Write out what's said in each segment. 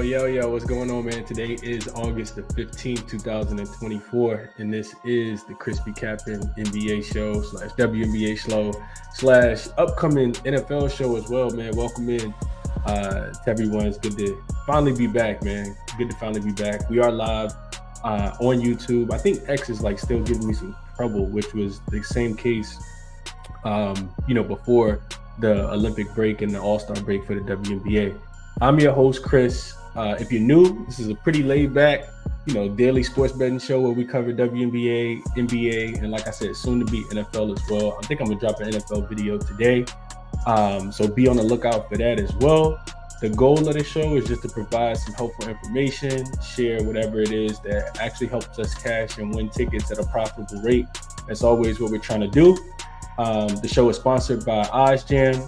Yo, what's going on, man? Today is August the 15th, 2024, and this is the ChrisBeCappinn NBA Show / WNBA Show / upcoming NFL show as well, man. Welcome in to everyone. It's good to finally be back, man. Good to finally be back. We are live on YouTube. I think X is still giving me some trouble, which was the same case, before the Olympic break and the All-Star break for the WNBA. I'm your host, Chris. If you're new, this is a pretty laid-back, daily sports betting show where we cover WNBA, NBA, and like I said, soon to be NFL as well. I think I'm gonna drop an NFL video today, so be on the lookout for that as well. The goal of the show is just to provide some helpful information, share whatever it is that actually helps us cash and win tickets at a profitable rate. That's always what we're trying to do. The show is sponsored by OddsJam,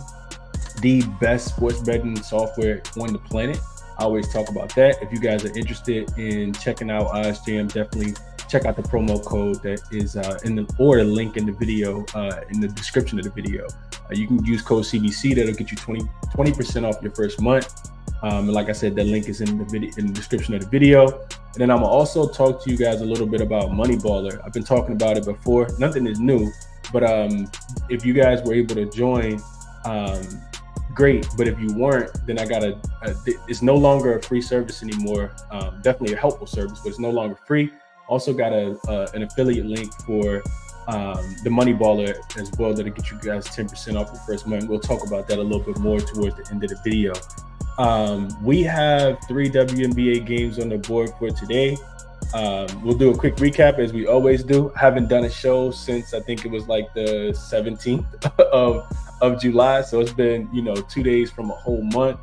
the best sports betting software on the planet. I always talk about that. If you guys are interested in checking out OddsJam, definitely check out the promo code that is the link in the video, in the description of the video. You can use code CBC. That'll get you 20% off your first month. And like I said, that link is in the description of the video. And then I'm gonna also talk to you guys a little bit about Moneyballer. I've been talking about it before. Nothing is new, but if you guys were able to join, great. But if you weren't, then it's no longer a free service anymore. Definitely a helpful service, but it's no longer free. Also got an affiliate link for the Moneyballer as well that'll get you guys 10% off your first month. We'll talk about that a little bit more towards the end of the video. We have 3 WNBA games on the board for today. We'll do a quick recap as we always do. I haven't done a show since I think it was the 17th of July. So it's been, 2 days from a whole month.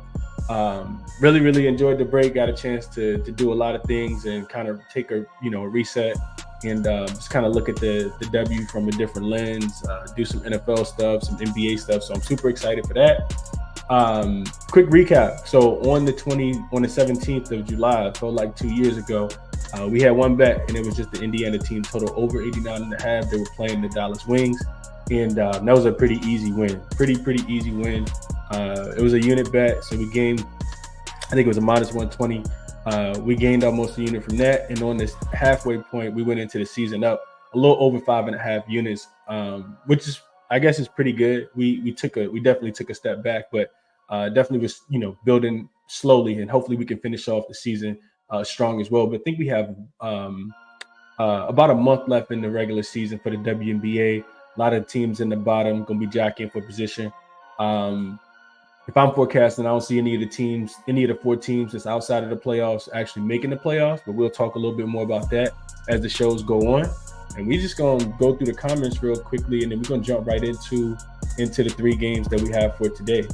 Really enjoyed the break. Got a chance to do a lot of things and kind of take a reset and just kind of look at the W from a different lens, do some NFL stuff, some NBA stuff. So I'm super excited for that. Quick recap. So on the 17th of July, it felt like 2 years ago, we had one bet, and it was just the Indiana team total over 89.5. They were playing the Dallas Wings, and that was a pretty easy win. Pretty easy win. It was a unit bet, so we gained, I think it was a minus 120. We gained almost a unit from that, and on this halfway point, we went into the season up a little over 5.5 units, which is, I guess, is pretty good. We definitely took a step back, but definitely was building slowly, and hopefully we can finish off the season strong as well. But I think we have about a month left in the regular season for the WNBA. A lot of teams in the bottom going to be jockeying for position. If I'm forecasting, I don't see any of the 4 teams that's outside of the playoffs actually making the playoffs, but we'll talk a little bit more about that as the shows go on. And we're just going to go through the comments real quickly, and then we're going to jump right into the 3 games that we have for today.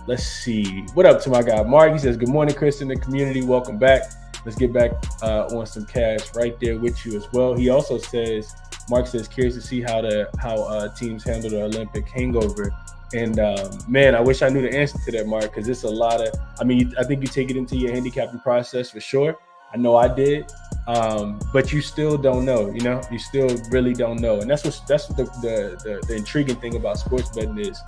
Let's see. What up to my guy, Mark? He says, good morning, Chris in the community. Welcome back. Let's get back on some cash right there with you as well. He also says, Mark says, curious to see how teams handle the Olympic hangover. And man, I wish I knew the answer to that, Mark, because it's a lot of, I think you take it into your handicapping process for sure. I know I did, but you still don't know, you still really don't know. And that's what the intriguing thing about sports betting is,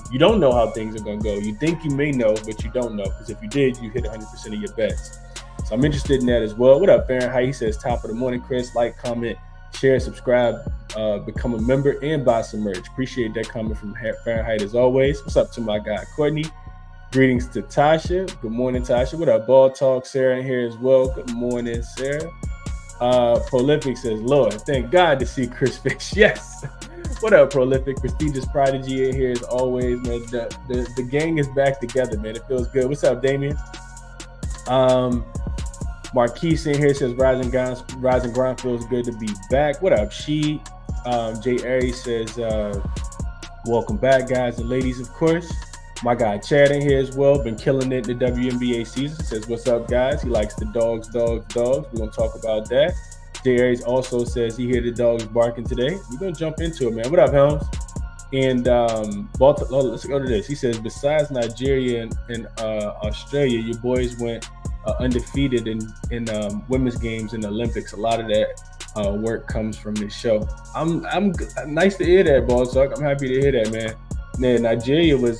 you don't know how things are going to go. You think you may know, but you don't know, because if you did, you hit 100% of your bets. So I'm interested in that as well. What up, Fahrenheit? He says, top of the morning, Chris. Like, comment, share, subscribe, become a member, and buy some merch. Appreciate that comment from Fahrenheit as always. What's up to my guy, Courtney? Greetings to Tasha. Good morning, Tasha. What up, Ball Talk? Sarah in here as well. Good morning, Sarah. Prolific says, Lord, thank God to see Chris Fish. Yes. What up, Prolific? Prestigious Prodigy in here as always, man. The gang is back together, man. It feels good. What's up, Damien? Marquise in here says, Rising Grind feels good to be back. What up, She? Jay Aries says, welcome back, guys and ladies, of course. My guy Chad in here as well, been killing it in the WNBA season. Says, what's up, guys? He likes the dogs. We're going to talk about that. Jay Aries also says he hear the dogs barking today. We're going to jump into it, man. What up, Helms? And let's go to this. He says, besides Nigeria and Australia, your boys went undefeated in women's games in the Olympics. A lot of that work comes from this show. I'm nice to hear that, Ball Talk. I'm happy to hear that, man. Yeah, Nigeria was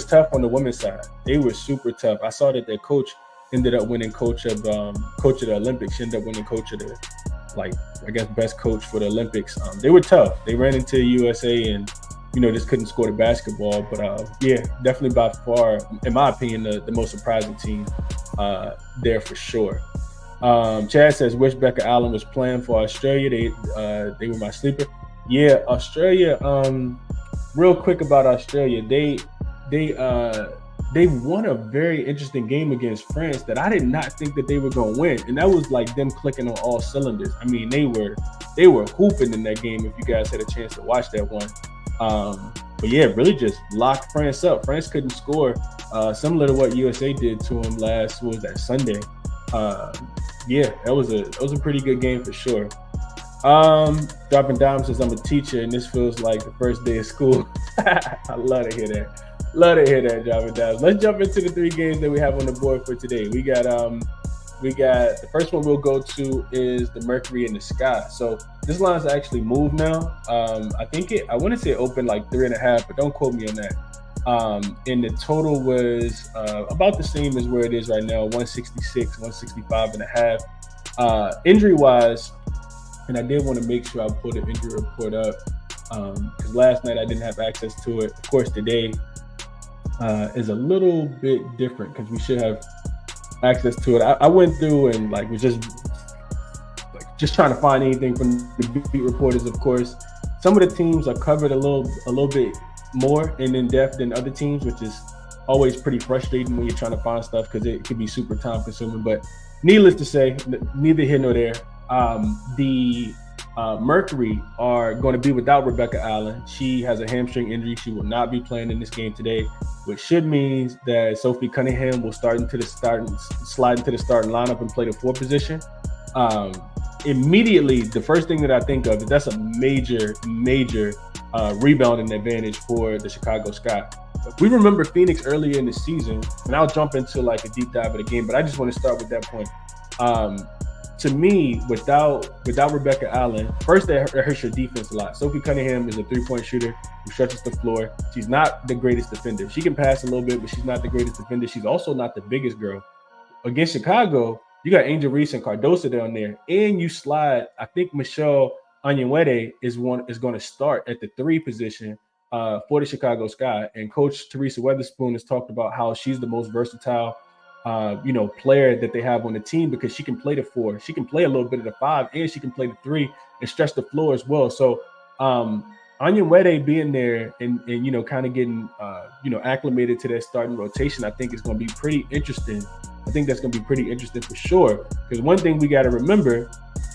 tough on the women's side. They were super tough. I saw that their coach ended up winning coach of the Olympics. She ended up winning coach of the, like, I guess, best coach for the Olympics. They were tough. They ran into USA and just couldn't score the basketball. But yeah, definitely by far, in my opinion, the most surprising team there for sure. Chad says, wish Becca Allen was playing for Australia. They were my sleeper. Yeah, Australia. Real quick about Australia, they won a very interesting game against France that I did not think that they were going to win, and that was like them clicking on all cylinders. I mean, they were hooping in that game. If you guys had a chance to watch that one, but yeah, really just locked France up. France couldn't score, similar to what USA did to them Sunday. Yeah, that was a pretty good game for sure. Dropping Dime says, I'm a teacher and this feels like the first day of school. I love to hear that. Dropping Dime. Let's jump into the 3 games that we have on the board for today. We got the first one we'll go to is the Mercury and the Sky. So this line's actually moved now. I want to say it opened like 3.5, but don't quote me on that. And the total was about the same as where it is right now, 166, 165.5. Injury wise, and I did want to make sure I put an injury report up because last night I didn't have access to it. Of course, today is a little bit different because we should have access to it. I went through and was just trying to find anything from the beat reporters. Of course, some of the teams are covered a little bit more and in depth than other teams, which is always pretty frustrating when you're trying to find stuff because it can be super time consuming. But needless to say, neither here nor there. The Mercury are going to be without Rebecca Allen. She has a hamstring injury. She will not be playing in this game today, which should mean that Sophie Cunningham will slide into the starting lineup and play the 4 position. Immediately, the first thing that I think of is that's a major rebounding advantage for the Chicago Sky. We remember Phoenix earlier in the season, and I'll jump into a deep dive of the game, but I just want to start with that point. To me, without Rebecca Allen, first that hurts your defense a lot. Sophie Cunningham is a 3-point shooter who stretches the floor. She's not the greatest defender. She can pass a little bit, but she's not the greatest defender. She's also not the biggest girl. Against Chicago, you got Angel Reese and Cardoso down there, and you slide. I think Michelle Onyenwere is going to start at the 3 position for the Chicago Sky. And Coach Teresa Weatherspoon has talked about how she's the most versatile player that they have on the team because she can play the 4, she can play a little bit of the 5, and she can play the 3 and stretch the floor as well. So Onyenwere being there and kind of getting acclimated to that starting rotation, I think is going to be pretty interesting. I think that's going to be pretty interesting for sure. Because one thing we got to remember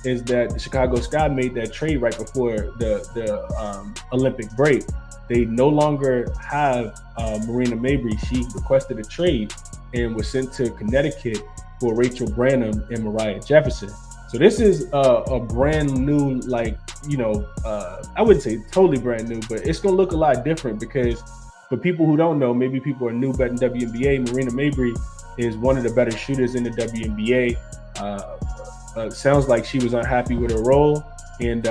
is that the Chicago Sky made that trade right before the Olympic break. They no longer have Marina Mabry. She requested a trade and was sent to Connecticut for Rachel Branham and Mariah Jefferson. So this is a brand new, I wouldn't say totally brand new, but it's going to look a lot different because for people who don't know, maybe people are new betting WNBA, Marina Mabry is one of the better shooters in the WNBA. Sounds like she was unhappy with her role, and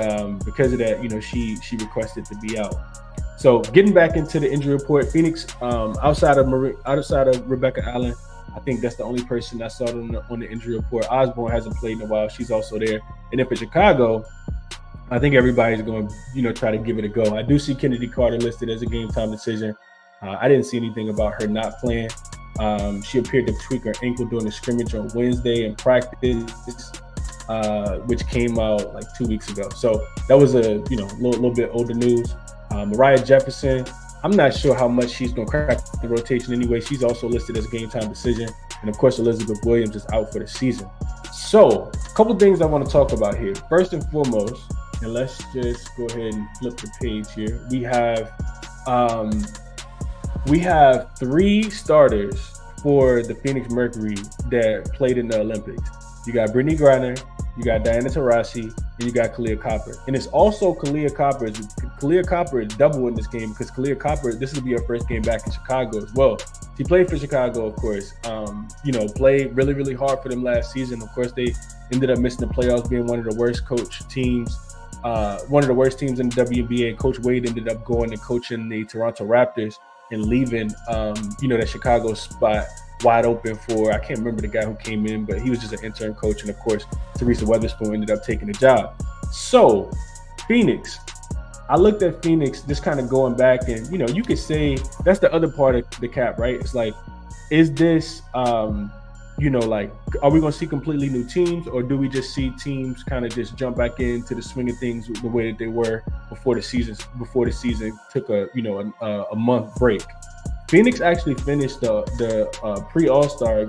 because of that, she requested to be out. So getting back into the injury report, Phoenix, outside of Rebecca Allen, I think that's the only person I saw on the injury report. Osborne hasn't played in a while; she's also there. And then for Chicago, I think everybody's going to try to give it a go. I do see Kennedy Carter listed as a game time decision. I didn't see anything about her not playing. She appeared to tweak her ankle during the scrimmage on Wednesday in practice, which came out 2 weeks ago. So that was a little bit older news. Mariah Jefferson, I'm not sure how much she's going to crack the rotation anyway. She's also listed as a game time decision. And of course, Elizabeth Williams is out for the season. So a couple things I want to talk about here. First and foremost, and let's just go ahead and flip the page here. We have 3 starters for the Phoenix Mercury that played in the Olympics. You got Brittany Griner, you got Diana Taurasi, and you got Kalia Copper. And it's also Kalia Copper. Kalia Copper is double in this game because Kalia Copper, this will be her first game back in Chicago as well. She played for Chicago, of course. Played really, really hard for them last season. Of course, they ended up missing the playoffs, being one of the worst coach teams one of the worst teams in the WNBA. Coach Wade ended up going and coaching the Toronto Raptors and leaving, that Chicago spot wide open for, I can't remember the guy who came in, but he was just an intern coach. And of course, Teresa Weatherspoon ended up taking the job. So Phoenix, I looked at Phoenix just kind of going back, and, you could say that's the other part of the cap, right? It's like, is this, are we going to see completely new teams, or do we just see teams kind of just jump back into the swing of things the way that they were before the season took a month break? Phoenix actually finished the pre-All-Star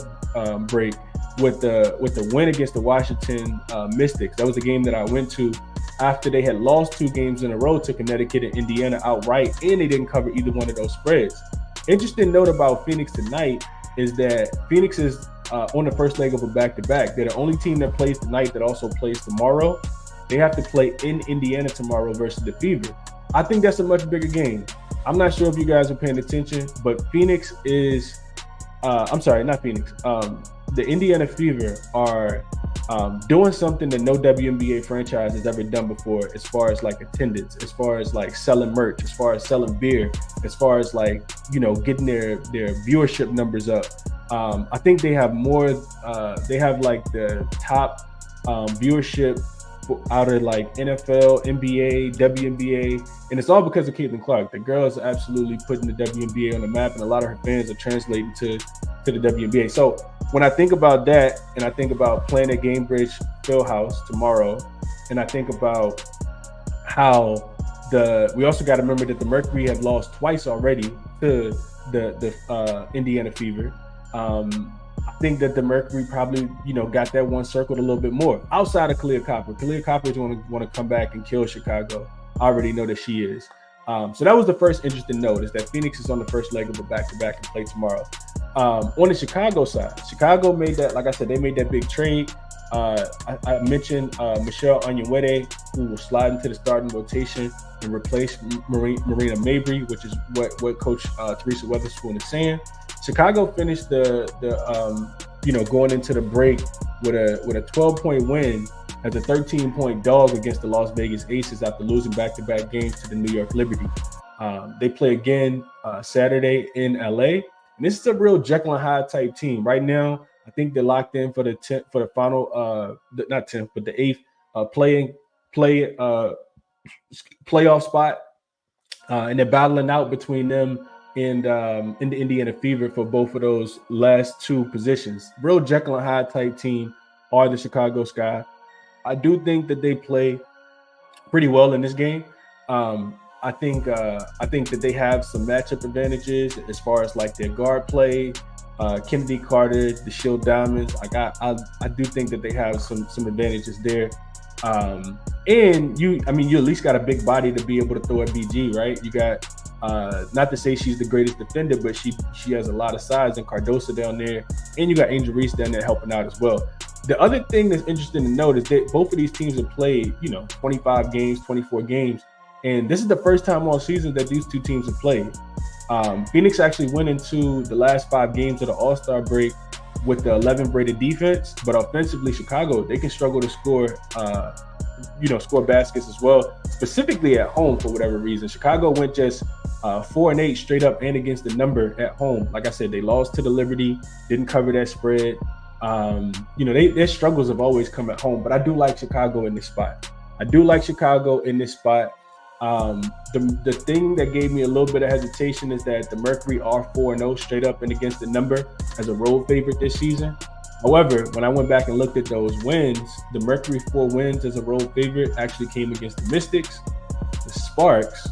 break with the win against the Washington Mystics. That was the game that I went to after they had lost 2 games in a row to Connecticut and Indiana outright, and they didn't cover either one of those spreads. Interesting note about Phoenix tonight is that Phoenix is on the first leg of a back-to-back. They're the only team that plays tonight that also plays tomorrow. They have to play in Indiana tomorrow versus the Fever. I think that's a much bigger game. I'm not sure if you guys are paying attention, but Phoenix is, not Phoenix. The Indiana Fever are doing something that no WNBA franchise has ever done before, as far as like attendance, as far as like selling merch, as far as selling beer, as far as like, getting their viewership numbers up. I think they have more, they have like the top viewership out of like NFL, NBA, WNBA, and it's all because of Caitlin Clark. The girl is absolutely putting the WNBA on the map, and a lot of her fans are translating to the WNBA. So when I think about that, and I think about playing at Gamebridge Fieldhouse tomorrow, and I think about how we also got to remember that the Mercury have lost twice already to the Indiana Fever. I think that the Mercury probably, got that one circled a little bit more outside of Kahleah Copper. Kahleah Copper is want to come back and kill Chicago. I already know that she is. So that was the first interesting note, is that Phoenix is on the first leg of a back-to-back and play tomorrow. On the Chicago side, Chicago made that, like I said, they made that big trade. I mentioned Michelle Onyenwere, who will slide into the starting rotation and replace Marina Mabry, which is what Coach Teresa Weatherspoon is saying. Chicago finished going into the break with a 12-point win as a 13-point dog against the Las Vegas Aces after losing back-to-back games to the New York Liberty. They play again Saturday in LA, and this is a real Jekyll and Hyde type team. Right now, I think they're locked in for the final, not 10th, but the 8th playoff spot, and they're battling out between them and the Indiana Fever for both of those last 2 positions. Real Jekyll and Hyde type team are the Chicago Sky. I do think that they play pretty well in this game. I think that they have some matchup advantages as far as like their guard play. Kennedy Carter, the Shield Diamonds. I do think that they have some advantages there. And you at least got a big body to be able to throw at BG, right? You got not to say she's the greatest defender, but she has a lot of size, and Cardoso down there, and you got Angel Reese down there helping out as well. The other thing that's interesting to note is that both of these teams have played, 25 games, 24 games, and this is the first time all season that these 2 teams have played. Phoenix actually went into the last 5 games of the All-Star break with the 11th rated defense, but offensively, Chicago, they can struggle to score baskets as well, specifically at home for whatever reason. Chicago went just 4-8 straight up and against the number at home. Like I said, they lost to the Liberty, didn't cover that spread. Their struggles have always come at home, but I do like Chicago in this spot. The thing that gave me a little bit of hesitation is that the Mercury are 4-0 straight up and against the number as a road favorite this season. However, when I went back and looked at those wins, the Mercury 4 wins as a road favorite actually came against the Mystics, the Sparks,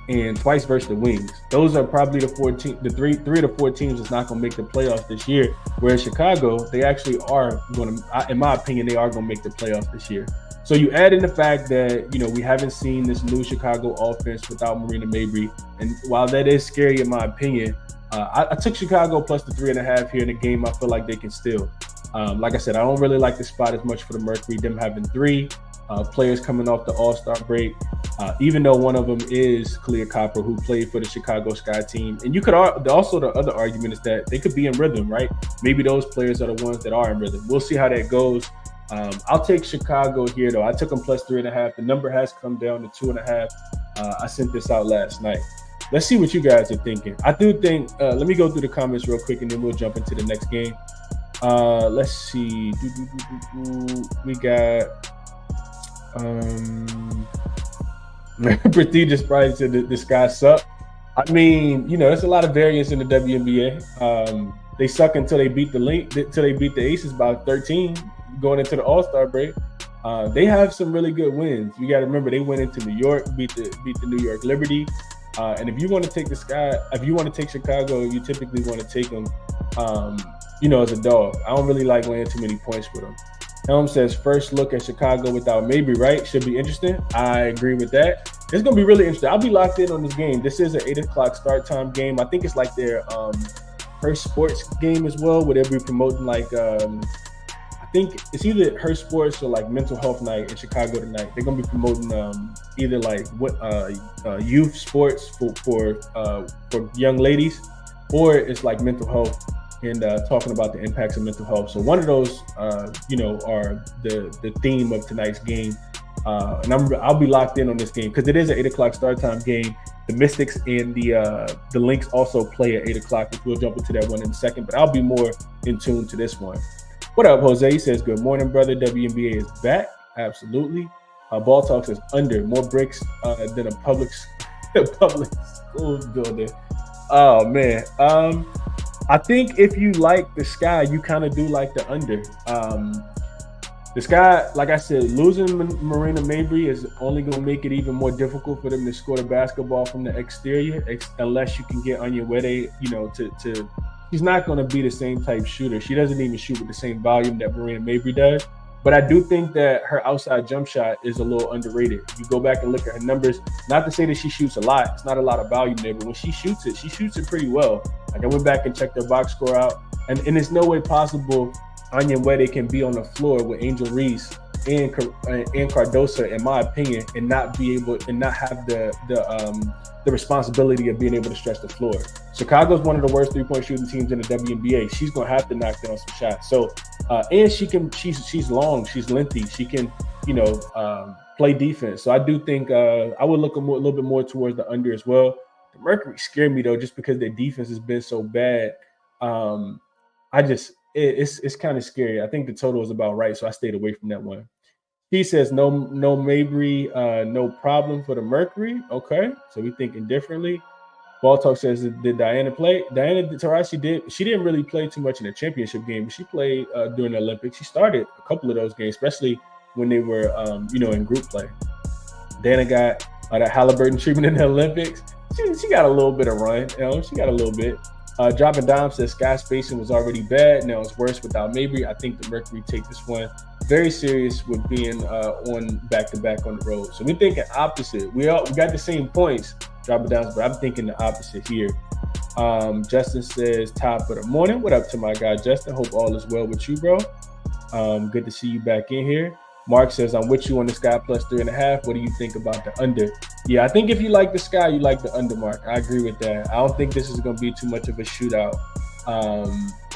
and twice versus the Wings. Those are probably the 3 to 4 teams that's not going to make the playoffs this year. Whereas Chicago, they actually are going to, in my opinion, they are going to make the playoffs this year. So you add in the fact that, we haven't seen this new Chicago offense without Marina Mabry. And while that is scary, in my opinion, I took Chicago plus the 3.5 here in a game I feel like they can steal. Like I said, I don't really like the spot as much for the Mercury, them having 3 players coming off the All-Star break, even though one of them is Kahleah Copper, who played for the Chicago Sky team. And you could also, the other argument is that they could be in rhythm, right? Maybe those players are the ones that are in rhythm. We'll see how that goes. I'll take Chicago here, though. I took them plus 3.5. The number has come down to 2.5. I sent this out last night. Let's see what you guys are thinking. I do think, let me go through the comments real quick and then we'll jump into the next game. Let's see. We got Prestigious Pride said that this guy suck. I mean, there's a lot of variance in the WNBA. They suck until they beat the Aces by 13 going into the All-Star break. They have some really good wins. You got to remember they went into New York, beat the New York Liberty. And if you want to take take Chicago, you typically want to take them, as a dog. I don't really like laying too many points with them. Helm says, first look at Chicago without Mabry, right? Should be interesting. I agree with that. It's going to be really interesting. I'll be locked in on this game. This is an 8 o'clock start time game. I think it's like their Her Sports game as well, where they'll be promoting I think it's either Her Sports or like Mental Health Night in Chicago tonight. They're going to be promoting either like youth sports for young ladies, or it's like mental health and talking about the impacts of mental health. So one of those, are the theme of tonight's game. And I'll be locked in on this game because it is an 8 o'clock start time game. The Mystics and the Lynx also play at 8 o'clock, which we'll jump into that one in a second. But I'll be more in tune to this one. What up, Jose? He says, good morning, brother. WNBA is back. Absolutely. Ball Talk says under more bricks than a public school building. Oh man. I think if you like the Sky, you kind of do like the under. The Sky, like I said, losing Marina Mabry is only going to make it even more difficult for them to score the basketball from the exterior, unless you can get Onyenwere, to she's not going to be the same type shooter. She doesn't even shoot with the same volume that Marina Mabry does. But I do think that her outside jump shot is a little underrated. If you go back and look at her numbers, not to say that she shoots a lot. It's not a lot of volume there, but when she shoots it pretty well. Like I went back and checked her box score out, and there's no way possible Onyenwere can be on the floor with Angel Reese and Cardosa, in my opinion, and not be able and not have the responsibility of being able to stretch the floor. Chicago's one of the worst three-point shooting teams in the WNBA. She's gonna have to knock down some shots. So, and she's long, she's lengthy. She can, play defense. So I do think I would look a little bit more towards the under as well. The Mercury scared me though, just because their defense has been so bad. It's kind of scary. I think the total is about right, so I stayed away from that one. He says no Mabry, no problem for the Mercury. Okay, so we're thinking differently. Ball Talk says, did Diana play? Diana Taurasi did. She didn't really play too much in the championship game, but she played during the Olympics. She started a couple of those games, especially when they were, in group play. Diana got that Halliburton treatment in the Olympics. She got a little bit of run. She got a little bit. Dropping Dime says Sky spacing was already bad. Now it's worse without Mabry. I think the Mercury take this one very serious with being on back-to-back on the road. So we're thinking opposite. We got the same points, Dropping Dime, but I'm thinking the opposite here. Justin says top of the morning. What up to my guy, Justin? Hope all is well with you, bro. Good to see you back in here. Mark says, I'm with you on the Sky plus 3.5. What do you think about the under? Yeah, I think if you like the Sky, you like the under, Mark. I agree with that. I don't think this is going to be too much of a shootout.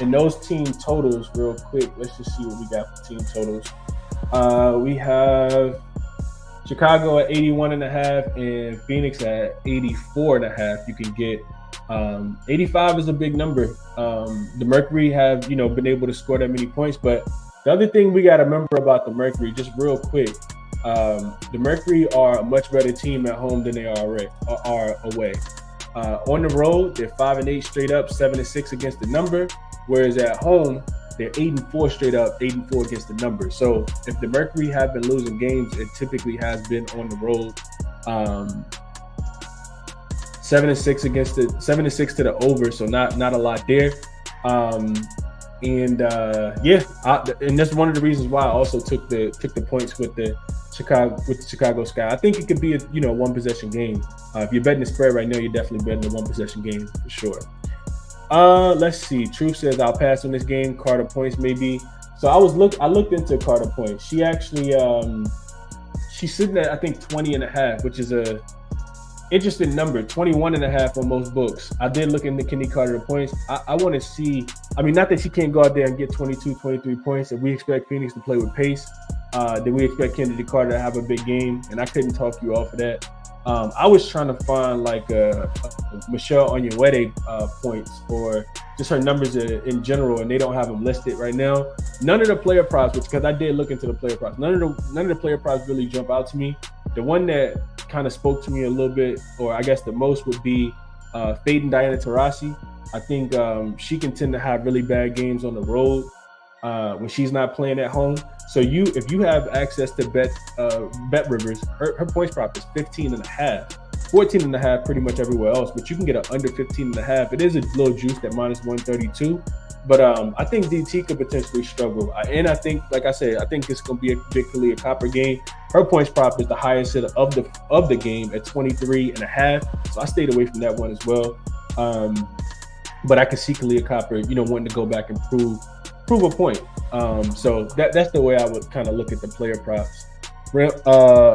And those team totals, real quick, let's just see what we got for team totals. We have Chicago at 81.5 and Phoenix at 84.5. You can get 85 is a big number. The Mercury have, been able to score that many points, but the other thing we got to remember about the Mercury, just real quick, the Mercury are a much better team at home than they are away. On the road, they're 5-8 straight up, 7-6 against the number, whereas at home, they're 8-4 straight up, 8-4 against the number. So if the Mercury have been losing games, it typically has been on the road. 7-6 to the over, so not a lot there. And that's one of the reasons why I also took the points with the Chicago Sky. I think it could be a one possession game. If you're betting the spread right now, you're definitely betting a one possession game for sure. Let's see. Truth says I'll pass on this game. Carter points maybe. So I looked into Carter points. She actually she's sitting at I think 20.5, which is Interesting number, 21.5 on most books. I did look into Kenny Carter points. I want to see, I mean, not that she can't go out there and get 22, 23 points. If we expect Phoenix to play with pace, then we expect Kenny Carter to have a big game. And I couldn't talk you off of that. I was trying to find like a Michelle Onyenwere points or just her numbers in general, and they don't have them listed right now. None of the player props, because I did look into the player props, none of the player props really jump out to me. The one that kind of spoke to me a little bit, or I guess the most, would be Faden Diana Taurasi. I think she can tend to have really bad games on the road when she's not playing at home. So if you have access to Bet Rivers, her points prop is 15.5, 14.5 pretty much everywhere else, but you can get an under 15.5. It is a little juiced at -132, but I think DT could potentially struggle. And I think, like I said, I think it's going to be a big Kalia Copper game. Her points prop is the highest of the game at 23.5, so I stayed away from that one as well. But I can see Kalia Copper, wanting to go back and prove a point. So that's the way I would kind of look at the player props.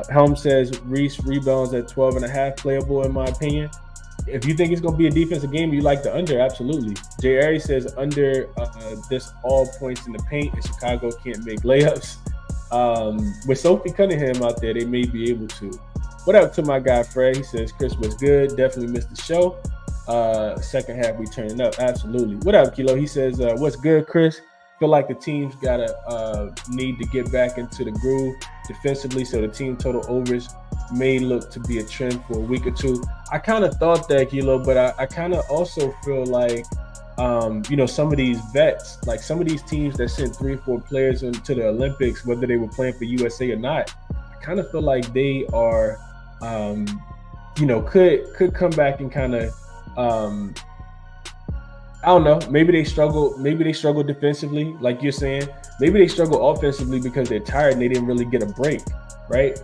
Helm says Reese rebounds at 12.5 playable in my opinion. If you think it's going to be a defensive game, you like the under, absolutely. Jay Ari says under this all points in the paint, and Chicago can't make layups. With Sophie Cunningham out there, they may be able to. What up to my guy Fred? He says Chris was good, definitely missed the show. Second half we turning up, absolutely. What up, Kilo? He says what's good, Chris? Feel like the team's gotta need to get back into the groove defensively, so the team total overs may look to be a trend for a week or two. I kind of thought that, Kilo, but I kind of also feel like some of these vets, like some of these teams that sent 3 or 4 players into the Olympics, whether they were playing for USA or not, I kind of feel like they are could come back and kind of I don't know. Maybe they struggle defensively, like you're saying. Maybe they struggle offensively because they're tired and they didn't really get a break, right?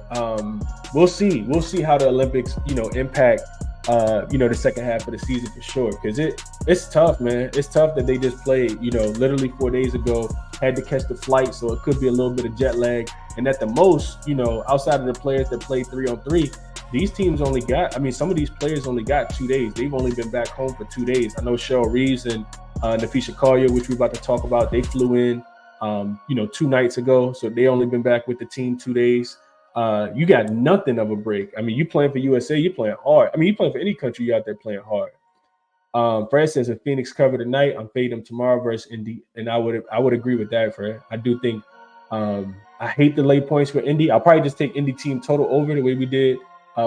We'll see. We'll see how the Olympics, impact, the second half of the season for sure. Because it's tough, man. It's tough that they just played, literally 4 days ago, had to catch the flight, so it could be a little bit of jet lag. And at the most, outside of the players that play 3-on-3, these teams only got, some of these players only got 2 days. They've only been back home for 2 days. I know Cheryl Reeves and Nafisha Collier, which we're about to talk about, they flew in, 2 nights ago. So they only been back with the team 2 days. You got nothing of a break. You playing for USA, you playing hard. You playing for any country, you out there playing hard. Fred says if Phoenix cover tonight, I'm fading them tomorrow versus Indy. And I would agree with that, Fred. I do think I hate the late points for Indy. I'll probably just take Indy team total over the way we did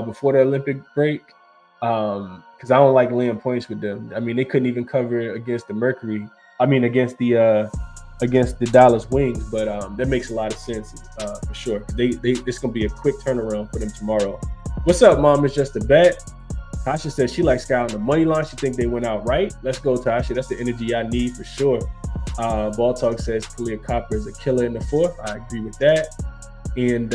before the Olympic break, because I don't like laying points with them. They couldn't even cover against the Mercury. Against the Dallas Wings, but that makes a lot of sense for sure. This gonna be a quick turnaround for them tomorrow. What's up, Mom? It's just a bet. Tasha says she likes Sky on the money line. She thinks they went out right. Let's go, Tasha. That's the energy I need for sure. Ball Talk says Kalia Copper is a killer in the fourth. I agree with that. And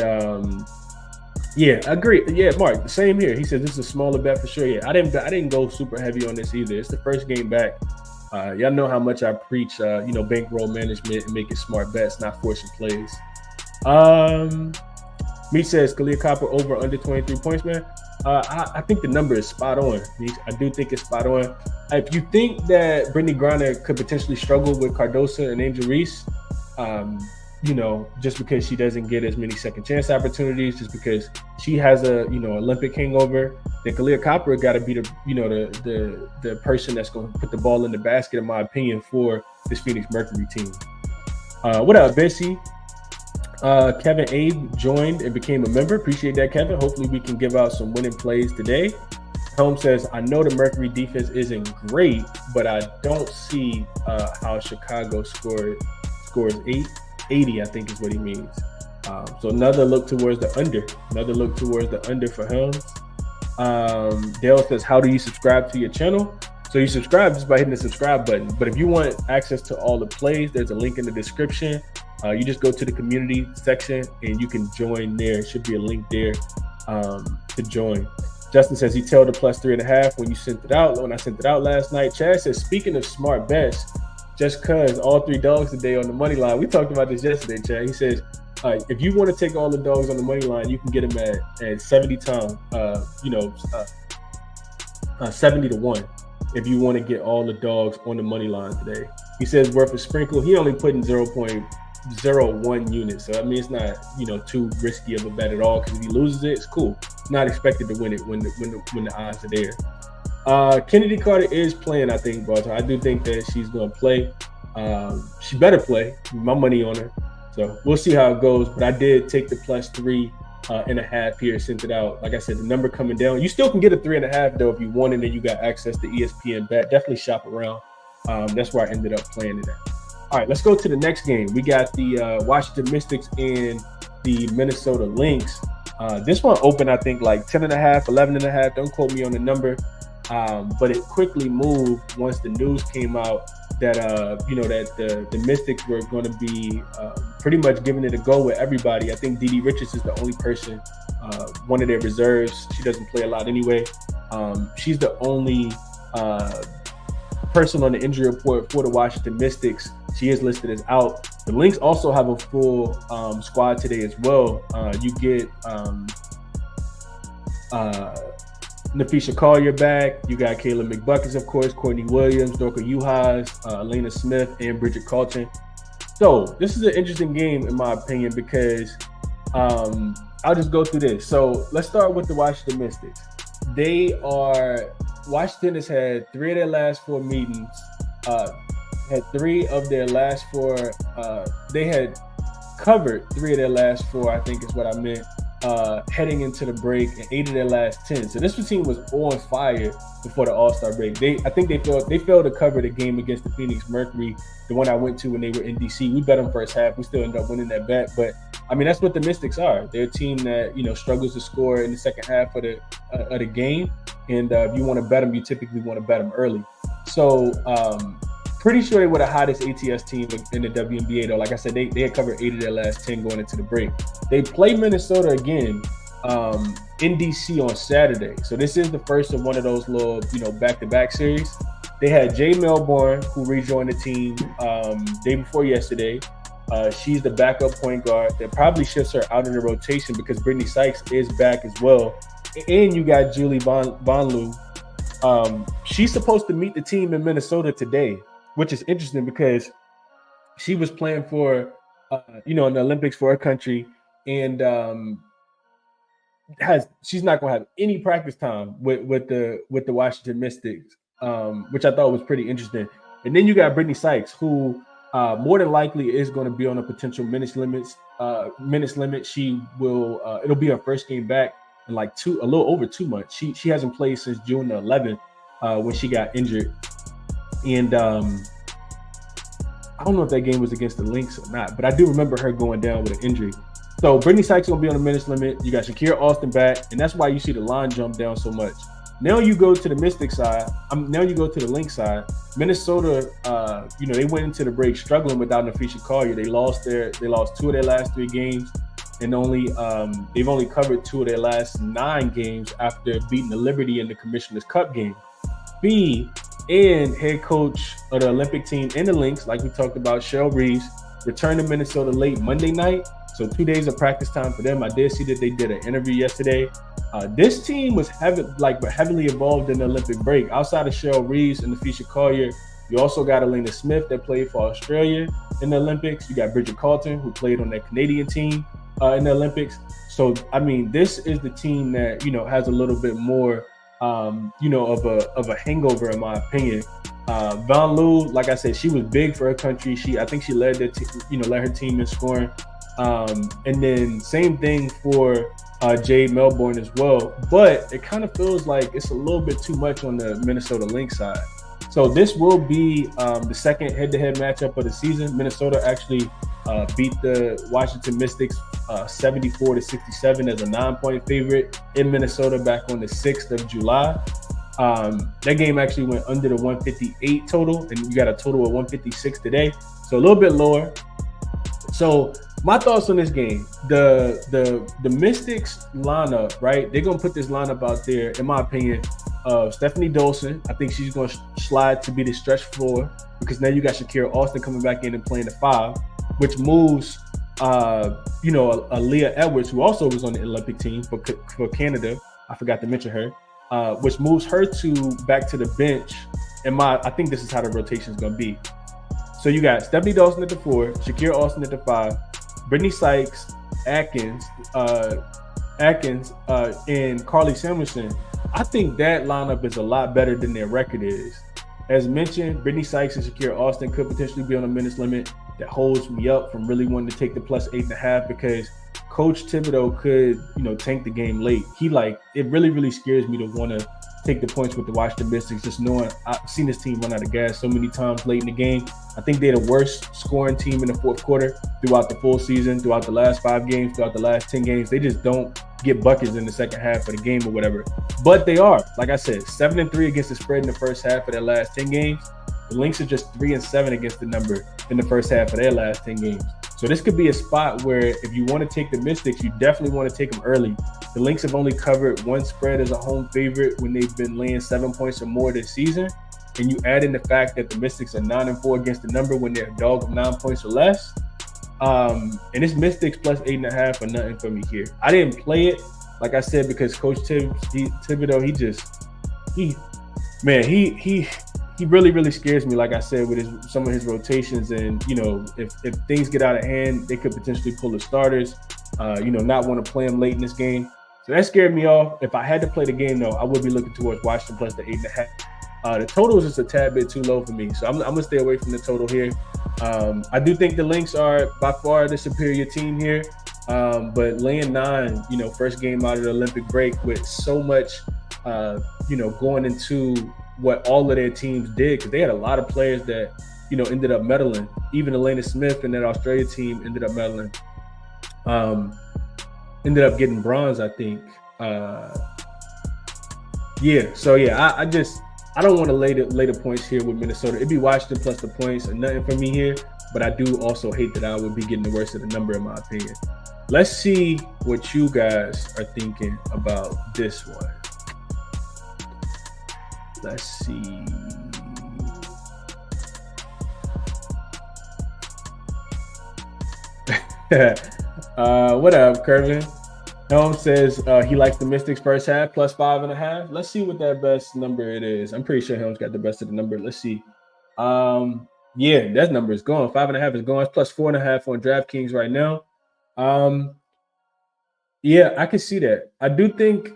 yeah, I agree. Yeah, Mark, the same here. He says this is a smaller bet for sure. Yeah, I didn't go super heavy on this either. It's the first game back. Y'all know how much I preach, bankroll management and making smart bets, not forcing plays. Me says Kalia Copper over under 23 points, man. I think the number is spot on. I do think it's spot on. If you think that Brittany Griner could potentially struggle with Cardoso and Angel Reese, just because she doesn't get as many second chance opportunities, just because she has a Olympic hangover, then Kalia Copper got to be the person that's going to put the ball in the basket, in my opinion, for this Phoenix Mercury team. What up, Bessie? Kevin Abe joined and became a member. Appreciate that, Kevin. Hopefully we can give out some winning plays today. Helm says, I know the Mercury defense isn't great, but I don't see how Chicago scores 80, I think is what he means. So another look towards the under. Another look towards the under for Helms. Dale says, how do you subscribe to your channel? So you subscribe just by hitting the subscribe button. But if you want access to all the plays, there's a link in the description. You just go to the community section and you can join there. It should be a link there to join. Justin says he tailed the +3.5 when you sent it out. When I sent it out last night. Chad says, speaking of smart bets, just cause all 3 dogs today on the money line. We talked about this yesterday, Chad. He says, if you want to take all the dogs on the money line, you can get them at 70 times. 70-1 if you want to get all the dogs on the money line today. He says worth a sprinkle. He only put in 0.01 units. So I mean, it's not, too risky of a bet at all, because if he loses it, it's cool. Not expected to win it when the odds are there. Kennedy Carter is playing, I think, Baltimore. I do think that she's going to play. She better play. My money on her. So we'll see how it goes. But I did take the +3.5 here, sent it out. Like I said, the number coming down. You still can get a 3.5 though if you want it and you got access to ESPN Bet. Definitely shop around. That's where I ended up playing it at. All right, let's go to the next game. We got the Washington Mystics and the Minnesota Lynx. This one opened, I think, like 10.5, 11.5. Don't quote me on the number. But it quickly moved once the news came out that that the Mystics were going to be pretty much giving it a go with everybody. I think Dede Richards is the only person, one of their reserves. She doesn't play a lot anyway. She's the only person on the injury report for the Washington Mystics. She is listed as out. The Lynx also have a full squad today as well. You get Nafisha Collier back. You got Kayla McBuckets, of course, Courtney Williams, Dorka Uhas, Elena Smith, and Bridget Carlton. So this is an interesting game, in my opinion, because I'll just go through this. So let's start with the Washington Mystics. Washington has had 3 of their last 4 meetings. Had 3 of their last 4. They had covered 3 of their last 4, I think is what I meant. Heading into the break, and 8 of their last 10. So this team was on fire before the All-Star break. I think they failed to cover the game against the Phoenix Mercury, the one I went to when they were in DC. We bet them first half. We still ended up winning that bet, but I mean, that's what the Mystics are. They're a team that struggles to score in the second half of the game, and if you want to bet them, you typically want to bet them early. So pretty sure they were the hottest ATS team in the WNBA, though. Like I said, they had covered 8 of their last 10 going into the break. They play Minnesota again in DC on Saturday. So this is the first of one of those little, back-to-back series. They had Jay Melbourne, who rejoined the team day before yesterday. She's the backup point guard. That probably shifts her out of the rotation because Brittany Sykes is back as well. And you got Julie Vonloo. She's supposed to meet the team in Minnesota today, which is interesting because she was playing for, in the Olympics for her country, and she's not going to have any practice time with the Washington Mystics, which I thought was pretty interesting. And then you got Brittany Sykes, who more than likely is going to be on a potential minutes limit. She will. It'll be her first game back in a little over 2 months. She hasn't played since June the 11th when she got injured. And I don't know if that game was against the Lynx or not, but I do remember her going down with an injury. So Brittany Sykes going to be on the minutes limit. You got Shakira Austin back, and that's why you see the line jump down so much. Now you go to the Mystic side. Now you go to the Lynx side. Minnesota, they went into the break struggling without Nafisha Collier. They lost 2 of their last 3 games, and they've only covered 2 of their last 9 games after beating the Liberty in the Commissioner's Cup game. And head coach of the Olympic team in the Lynx, like we talked about, Cheryl Reeves, returned to Minnesota late Monday night. So 2 days of practice time for them. I did see that they did an interview yesterday. This team was heavily involved in the Olympic break. Outside of Cheryl Reeves and Nafisha Collier, you also got Elena Smith that played for Australia in the Olympics. You got Bridget Carlton, who played on that Canadian team in the Olympics. So, I mean, this is the team that, has a little bit more of a hangover, in my opinion. Vonloo, like I said, she was big for her country. I think she led her team in scoring. And then same thing for Jade Melbourne as well. But it kind of feels like it's a little bit too much on the Minnesota Lynx side. So this will be the second head-to-head matchup of the season. Minnesota actually beat the Washington Mystics 74-67 as a 9-point favorite in Minnesota back on the 6th of July. That game actually went under the 158 total, and you got a total of 156 today. So a little bit lower. So my thoughts on this game, the Mystics lineup, right? They're going to put this lineup out there, in my opinion, of Stephanie Dolson. I think she's going to slide to be the stretch floor because now you got Shakira Austin coming back in and playing the 5, which moves, Leah Edwards, who also was on the Olympic team for Canada. I forgot to mention her. which moves her back to the bench. I think this is how the rotation is going to be. So you got Stephanie Dawson at the 4, Shakira Austin at the 5, Brittany Sykes, Atkins, and Carly Samuelson. I think that lineup is a lot better than their record is. As mentioned, Brittany Sykes and Shakira Austin could potentially be on a minutes limit. That holds me up from really wanting to take the plus 8.5 because Coach Thibodeau could, tank the game late. It really scares me to want to take the points with the Washington Mystics, just knowing I've seen this team run out of gas so many times late in the game. I think they're the worst scoring team in the fourth quarter throughout the full season, throughout the last 5 games, throughout the last 10 games. They just don't get buckets in the second half of the game or whatever. But they are, like I said, 7-3 against the spread in the first half of their last 10 games. The Lynx are just 3-7 against the number in the first half of their last 10 games. So this could be a spot where if you want to take the Mystics, you definitely want to take them early. The Lynx have only covered one spread as a home favorite when they've been laying 7 points or more this season. And you add in the fact that the Mystics are 9-4 against the number when they're a dog of 9 points or less. And it's Mystics plus 8.5 or nothing for me here. I didn't play it, like I said, because Coach Thibodeau, he really scares me, like I said, with some of his rotations. And, if things get out of hand, they could potentially pull the starters, not want to play them late in this game. So that scared me off. If I had to play the game, though, I would be looking towards Washington plus the 8.5. The total is just a tad bit too low for me. So I'm going to stay away from the total here. I do think the Lynx are by far the superior team here. But laying 9, first game out of the Olympic break with so much, going into what all of their teams did, because they had a lot of players that, ended up medaling. Even Elena Smith and that Australia team ended up medaling. Ended up getting bronze, I think. I don't want to lay the points here with Minnesota. It'd be Washington plus the points or nothing for me here. But I do also hate that I would be getting the worst of the number, in my opinion. Let's see what you guys are thinking about this one. Let's see. What up, Kervin? Helm says he likes the Mystics first half plus 5.5. Let's see what that best number it is. I'm pretty sure Helm's got the best of the number. Let's see. That number is gone. 5.5 is gone. It's plus 4.5 on DraftKings right now. I can see that. I do think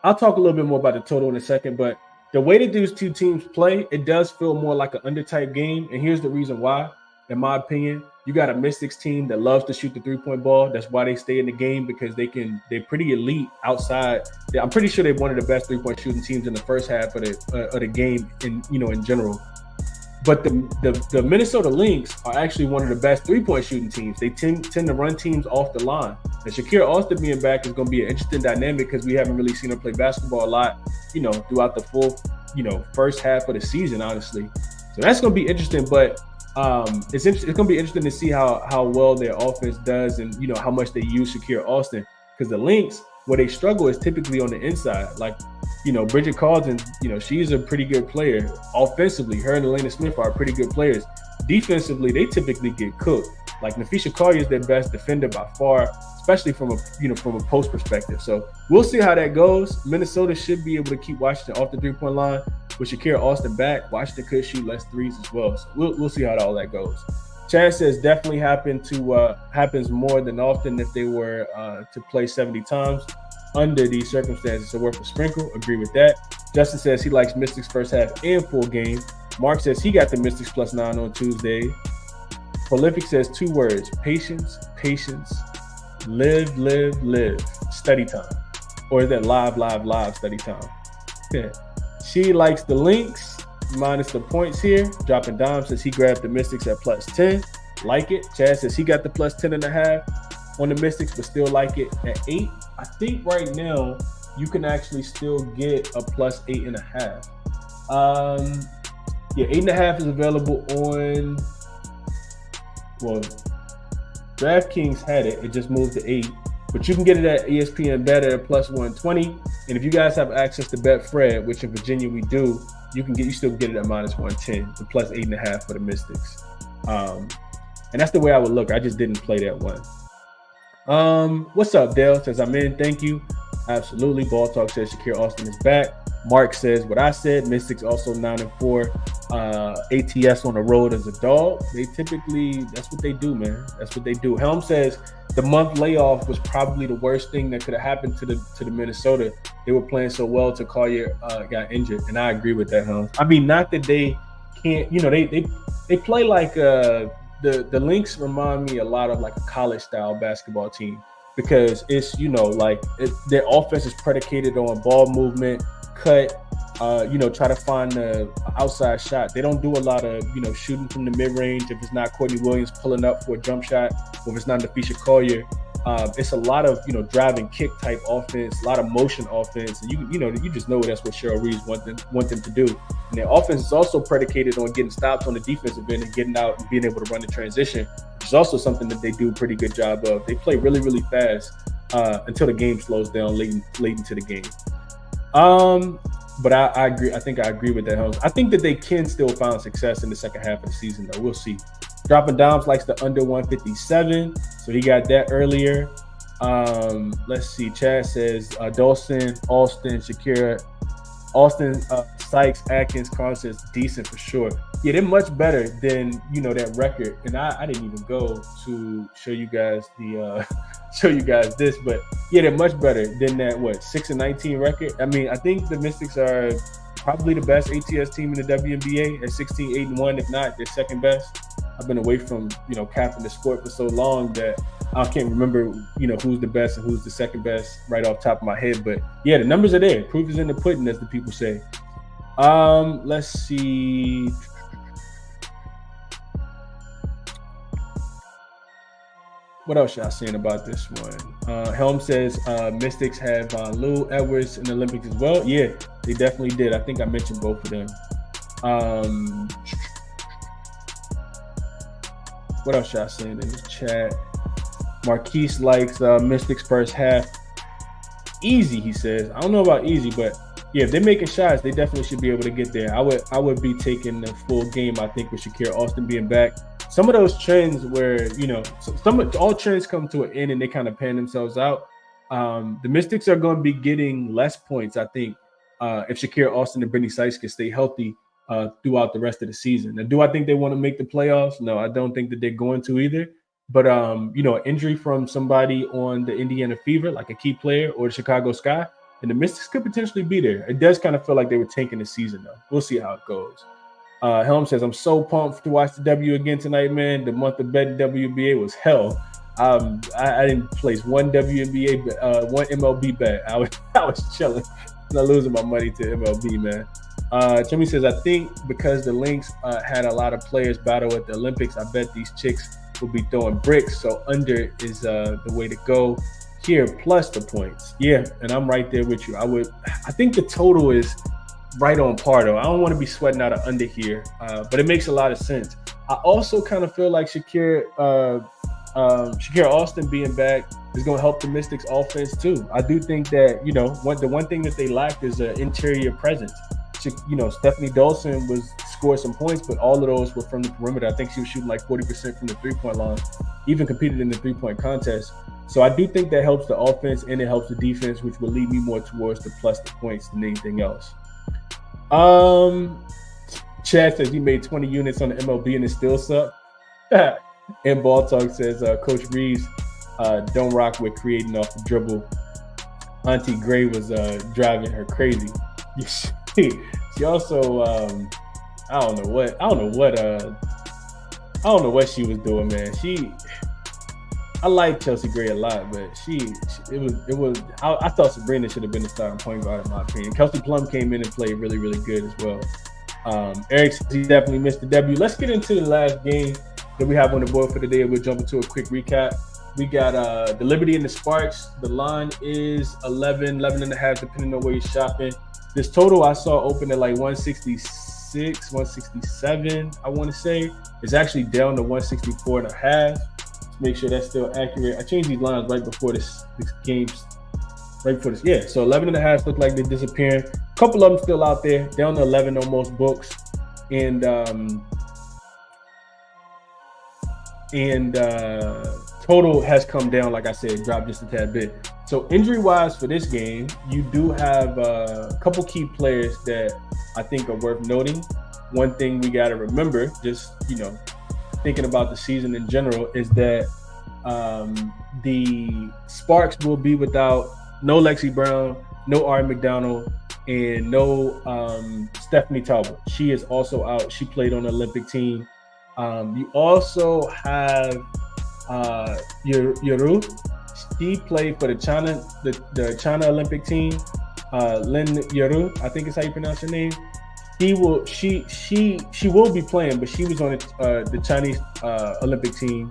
I'll talk a little bit more about the total in a second, but the way that these two teams play, it does feel more like an under-type game. And here's the reason why, in my opinion. You got a Mystics team that loves to shoot the three-point ball. That's why they stay in the game, because they're pretty elite outside. I'm pretty sure they're one of the best three-point shooting teams in the first half of the game in general. But the Minnesota Lynx are actually one of the best three-point shooting teams. They tend to run teams off the line. And Shakira Austin being back is going to be an interesting dynamic because we haven't really seen her play basketball a lot, throughout the full, first half of the season, honestly. So that's going to be interesting. But it's going to be interesting to see how well their offense does and, how much they use Shakira Austin. Because the Lynx, where they struggle is typically on the inside. Like, Bridget Carlton, she's a pretty good player. Offensively, her and Elena Smith are pretty good players. Defensively, they typically get cooked. Like, Nafisha Collier is their best defender by far, especially from a post perspective. So we'll see how that goes. Minnesota should be able to keep Washington off the three-point line. With Shakira Austin back, Washington could shoot less threes as well. So we'll see how all that goes. Chad says definitely happens more than often if they were to play 70 times. Under these circumstances, so worth a sprinkle. Agree with that. Justin says he likes Mystics first half and full game. Mark says he got the Mystics plus 9 on Tuesday. Prolific says 2 words: patience, live, study time. Or is that live study time? Yeah. She likes the Lynx minus the points here. Dropping Dime says he grabbed the Mystics at plus 10. Like it. Chad says he got the plus 10.5 on the Mystics, but still like it at 8. I think right now you can actually still get a plus 8.5. 8.5 is available on, DraftKings had it. It just moved to 8. But you can get it at ESPN Bet at plus 120. And if you guys have access to Betfred, which in Virginia we do, you still get it at minus 110, the plus 8.5 for the Mystics. And that's the way I would look. I just didn't play that one. What's up, Dale? Says I'm in. Thank you. Absolutely. Ball Talk says Shakira Austin is back. Mark says what I said. Mystics also 9-4. ATS on the road as a dog. They typically, that's what they do, man. That's what they do. Helm says the month layoff was probably the worst thing that could have happened to the Minnesota. They were playing so well till Collier got injured, and I agree with that, Helm. I mean, not that they can't, they play like the Lynx remind me a lot of like a college style basketball team, because it's their offense is predicated on ball movement, cut, try to find the outside shot. They don't do a lot of shooting from the mid range if it's not Courtney Williams pulling up for a jump shot, or if it's not Nafisha Collier. It's a lot of driving kick type offense, a lot of motion offense, and you just know that's what Cheryl Reeves want them to do. And their offense is also predicated on getting stops on the defensive end and getting out and being able to run the transition, which is also something that they do a pretty good job of. They play really, really fast until the game slows down late into the game. But I agree. I think I agree with that, Helms. I think that they can still find success in the second half of the season, though. We'll see. Dropping Doms likes the under 157, so he got that earlier. Let's see. Chad says Dawson, Austin, Shakira, Austin, Sykes, Atkins, Carl says decent for sure. Yeah, they're much better than that record. And I didn't even go to show you guys this, but yeah, they're much better than that 6-19 record. I mean, I think the Mystics are probably the best ATS team in the WNBA at 16-8-1. If not, they're second best. I've been away from capping the sport for so long that I can't remember who's the best and who's the second best right off the top of my head. But yeah, the numbers are there. Proof is in the pudding, as the people say. Let's see. What else y'all saying about this one? Helm says Mystics have Lou Edwards in the Olympics as well. Yeah, they definitely did. I think I mentioned both of them. What else y'all saying in the chat? Marquise likes Mystics first half. Easy, he says. I don't know about easy, but yeah, if they're making shots, they definitely should be able to get there. I would be taking the full game, I think, with Shakira Austin being back. Some of those trends where, all trends come to an end and they kind of pan themselves out. The Mystics are going to be getting less points, I think, if Shakira Austin and Brittany Sykes can stay healthy throughout the rest of the season. Now, do I think they want to make the playoffs? No, I don't think that they're going to either. But, an injury from somebody on the Indiana Fever, like a key player, or the Chicago Sky, and the Mystics could potentially be there. It does kind of feel like they were tanking the season, though. We'll see how it goes. Helm says, I'm so pumped to watch the W again tonight, man. The month of betting WNBA was hell. I didn't place one WNBA, one MLB bet. I was chilling. Not losing my money to MLB, man. Jimmy says, I think because the Lynx had a lot of players battle at the Olympics, I bet these chicks will be throwing bricks. So under is the way to go here, plus the points. Yeah, and I'm right there with you. I think the total is right on par, though. I don't want to be sweating out of under here, but it makes a lot of sense. I also kind of feel like Shakira Austin being back is going to help the Mystics offense too. I do think that, the one thing that they lacked is an interior presence. Stephanie Dawson scored some points, but all of those were from the perimeter. I think she was shooting like 40% from the three-point line, even competed in the three-point contest. So I do think that helps the offense and it helps the defense, which will lead me more towards the plus the points than anything else. Chad says he made 20 units on the MLB and it still sucked. And Ball Talk says Coach Reeves don't rock with creating off the dribble. Auntie Gray was driving her crazy. She also I don't know what she was doing, man. I like Chelsea Gray a lot, but I thought Sabrina should have been the starting point guard in my opinion. Kelsey Plum came in and played really, really good as well. Eric says he definitely missed the W. Let's get into the last game that we have on the board for the day. We'll jump into a quick recap. We got the Liberty and the Sparks. The line is 11 and a half, depending on where you're shopping. This total I saw open at like 166, 167, I want to say. It's actually down to 164 and a half. Make sure that's still accurate. I changed these lines right before this game. Right before this, yeah. So 11 and a half look like they're disappearing. A couple of them still out there, down to 11 on most books, and total has come down. Like I said, dropped just a tad bit. So injury-wise for this game, you do have a couple key players that I think are worth noting. One thing we got to remember, just, thinking about the season in general, is that the Sparks will be without no Lexi Brown, no Ari McDonald, and no Stephanie Talbot. She is also out. She played on the Olympic team. You also have Yoru. She played for the China Olympic team. Lin Yoru, I think is how you pronounce her name. She will be playing, but she was on the Chinese Olympic team.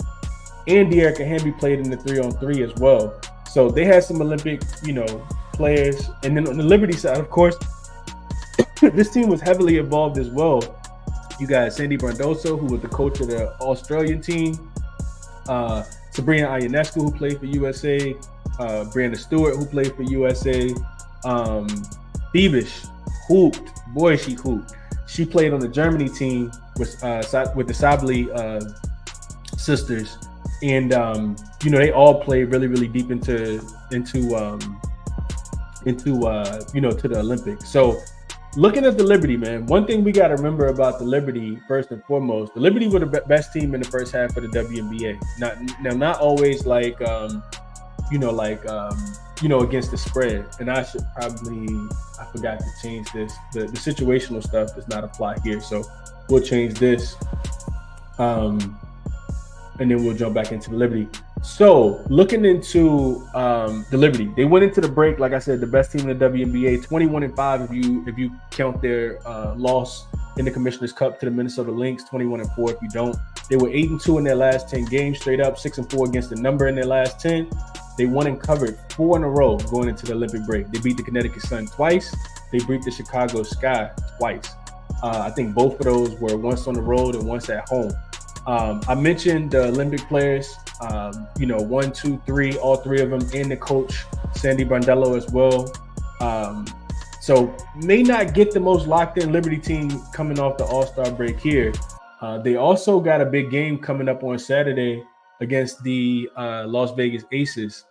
And De'Erica Hamby played in the 3-on-3 as well. So they had some Olympic, players. And then on the Liberty side, of course, this team was heavily involved as well. You got Sandy Brandoso, who was the coach of the Australian team. Sabrina Ionescu, who played for USA. Brianna Stewart, who played for USA. Thiebish hooped. Boy, she hooped. She played on the Germany team with the Sably sisters. And they all played really, really deep into to the Olympics. So looking at the Liberty, man, one thing we got to remember about the Liberty, first and foremost, the Liberty were the best team in the first half of the WNBA. Not always against the spread. And I forgot to change this. The situational stuff does not apply here. So we'll change this. And then we'll jump back into the Liberty. So looking into the Liberty, they went into the break, like I said, the best team in the WNBA, 21-5 if you count their loss in the Commissioner's Cup to the Minnesota Lynx, 21-4 if you don't. They were 8-2 in their last 10 games, straight up, 6-4 against the number in their last 10. They won and covered 4 in a row going into the Olympic break. They beat the Connecticut Sun twice. They beat the Chicago Sky twice. I think both of those were once on the road and once at home. I mentioned the Olympic players, 1, 2, 3, all 3 of them, and the coach, Sandy Brandello, as well. So may not get the most locked in Liberty team coming off the All-Star break here. They also got a big game coming up on Saturday against the Las Vegas Aces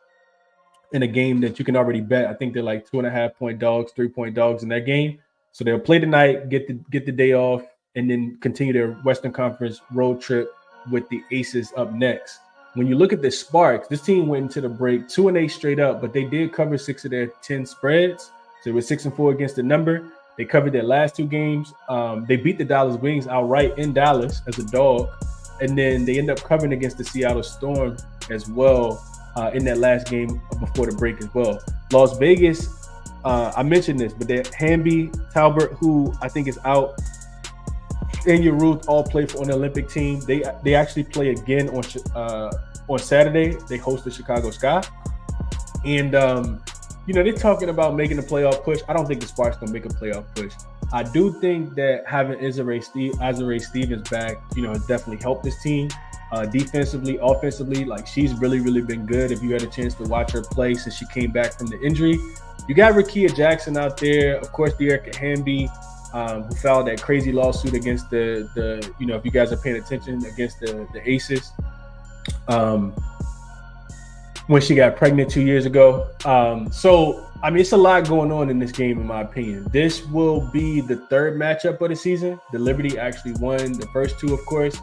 in a game that you can already bet. I think they're like 2.5-point dogs, 3-point dogs in that game. So they'll play tonight, get the day off, and then continue their Western Conference road trip with the Aces up next. When you look at the Sparks, this team went into the break 2-8 straight up, but they did cover 6 of their 10 spreads. So it was 6-4 against the number. They covered their last 2 games. They beat the Dallas Wings outright in Dallas as a dog. And then they end up covering against the Seattle Storm as well in that last game before the break as well. Las Vegas, I mentioned this, but they're Hamby, Talbot, who I think is out, and your Ruth all play on the Olympic team. They actually play again on Saturday. They host the Chicago Sky. And, they're talking about making a playoff push. I don't think the Sparks going to make a playoff push. I do think that having Azurá Stevens back, has definitely helped this team defensively, offensively. Like, she's really, really been good. If you had a chance to watch her play since she came back from the injury. You got Rakia Jackson out there. Of course, De'Erica Hamby, who filed that crazy lawsuit against the if you guys are paying attention, against the Aces when she got pregnant 2 years ago. It's a lot going on in this game, in my opinion. This will be the 3rd matchup of the season. The Liberty actually won the first 2, of course,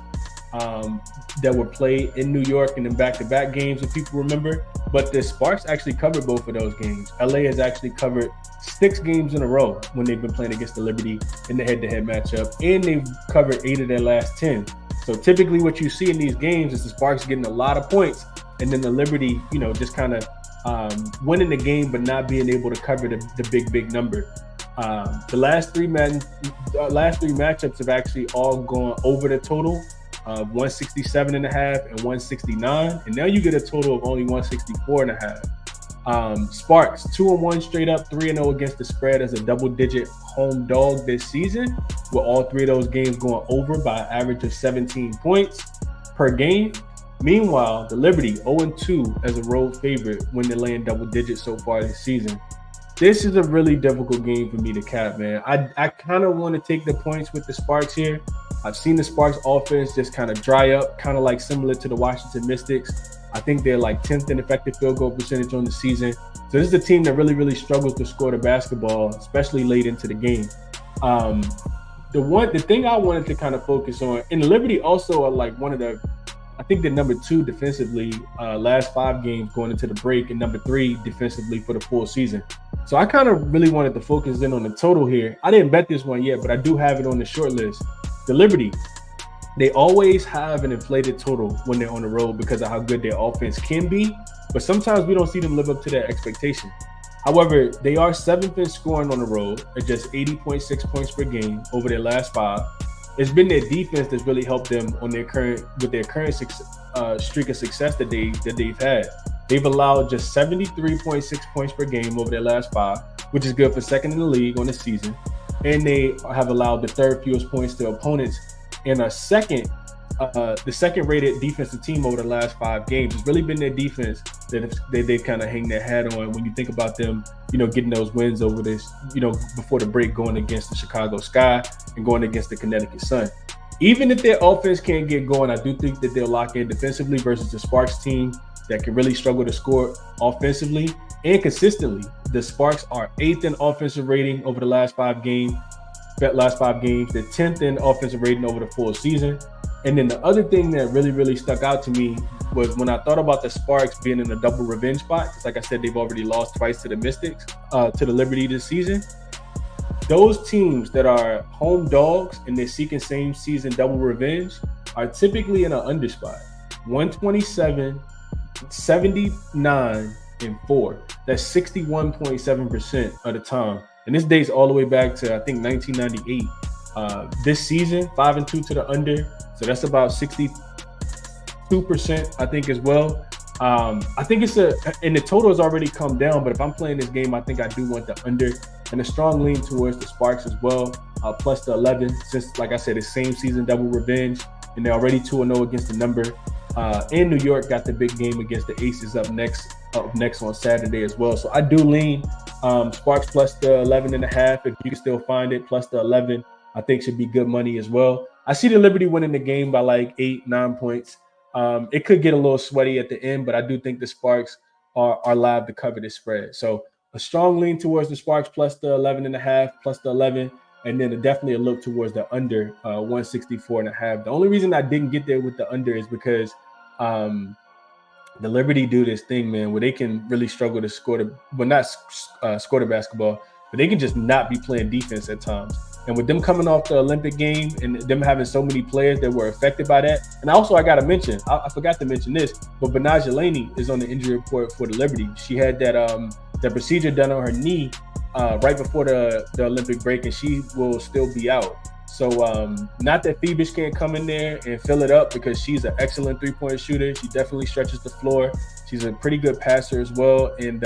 that were played in New York and in back-to-back games, if people remember. But the Sparks actually covered both of those games. LA has actually covered 6 games in a row when they've been playing against the Liberty in the head-to-head matchup, and they've covered 8 of their last 10. So typically what you see in these games is the Sparks getting a lot of points, and then the Liberty, just kind of winning the game but not being able to cover the big number. The last three matchups have actually all gone over the total of 167.5 and 169, and now you get a total of only 164.5. Sparks 2-1 straight up, 3-0 against the spread as a double-digit home dog this season, with all 3 of those games going over by an average of 17 points per game. Meanwhile, the Liberty 0-2 as a road favorite when they're laying double digits so far this season. This is a really difficult game for me to cap, man. I kind of want to take the points with the Sparks here. I've seen the Sparks offense just kind of dry up, kind of like similar to the Washington Mystics. I think they're like 10th in effective field goal percentage on the season. So this is a team that really, really struggles to score the basketball, especially late into the game. The thing I wanted to kind of focus on, and Liberty also are like one of the, I think they're number 2 defensively last 5 games going into the break, and number 3 defensively for the full season. So I kind of really wanted to focus in on the total here. I didn't bet this one yet, but I do have it on the short list. The Liberty, they always have an inflated total when they're on the road because of how good their offense can be, but sometimes we don't see them live up to that expectation. However, they are 7th in scoring on the road at just 80.6 points per game over their last 5. It's been their defense that's really helped them on their current streak of success that they've had. They've allowed just 73.6 points per game over their last 5, which is good for 2nd in the league on the season. And they have allowed the 3rd fewest points to opponents and are the second-rated defensive team over the last 5 games. It's really been their defense that they've kind of hang their hat on when you think about them, getting those wins over this, before the break, going against the Chicago Sky and going against the Connecticut Sun. Even if their offense can't get going, I do think that they'll lock in defensively versus the Sparks team that can really struggle to score offensively and consistently. The Sparks are 8th in offensive rating over the last 5 games. They're 10th in offensive rating over the full season. And then the other thing that really, really stuck out to me was when I thought about the Sparks being in a double revenge spot, because like I said, they've already lost twice to the Mystics, to the Liberty this season. Those teams that are home dogs and they're seeking same season double revenge are typically in an under spot. 127, 79, and 4. That's 61.7% of the time. And this dates all the way back to, I think, 1998. This season, 5-2 to the under. So that's about 62%, I think, as well. I think and the total has already come down, but if I'm playing this game, I think I do want the under, and a strong lean towards the Sparks as well, plus the 11, since, like I said, it's same season double revenge, and they're already 2-0 against the number. And New York got the big game against the Aces up next on Saturday as well. So I do lean Sparks plus the 11.5. If you can still find it, plus the 11, I think should be good money as well. I see the Liberty winning the game by like 8-9 points. It could get a little sweaty at the end, but I do think the Sparks are live to cover this spread. So a strong lean towards the Sparks plus the 11.5, plus the 11, and then definitely a look towards the under 164.5. The only reason I didn't get there with the under is because the Liberty do this thing, man, where they can really struggle to score the basketball, but they can just not be playing defense at times. And with them coming off the Olympic game and them having so many players that were affected by that. And also, I got to mention, I forgot to mention this, but Benaja Laney is on the injury report for the Liberty. She had that procedure done on her knee right before the Olympic break, and she will still be out. So not that Phoebus can't come in there and fill it up, because she's an excellent three-point shooter. She definitely stretches the floor. She's a pretty good passer as well. And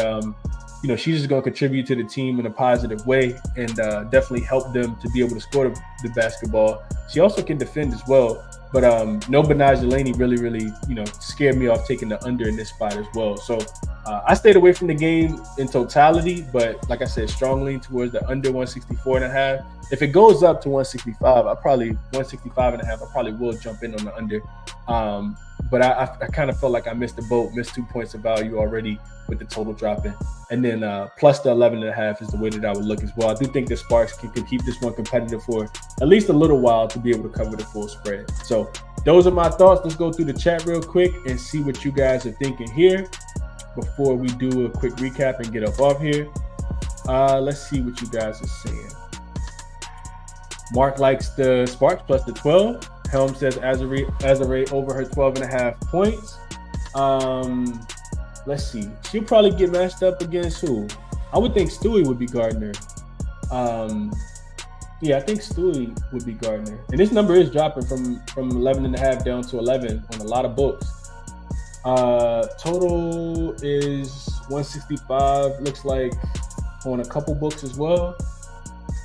she's just going to contribute to the team in a positive way and definitely help them to be able to score the basketball. She also can defend as well. But no Benaja Laney really, scared me off taking the under in this spot as well. So I stayed away from the game in totality, but like I said, strong lean towards the under 164.5. If it goes up to 165, 165.5, I probably will jump in on the under. But I kind of felt like I missed the boat, missed 2 points of value already with the total dropping. And then plus the 11.5 is the way that I would look as well. I do think the Sparks can keep this one competitive for at least a little while to be able to cover the full spread. So those are my thoughts. Let's go through the chat real quick and see what you guys are thinking here before we do a quick recap and get up off here. Let's see what you guys are saying. Mark likes the Sparks plus the 12. Helm says Azare over her 12.5 points. Let's see. She'll probably get matched up against who? I would think Stewie would be Gardner. Yeah, I think Stewie would be Gardner. And this number is dropping from 11.5 down to 11 on a lot of books. Total is 165. Looks like on a couple books as well.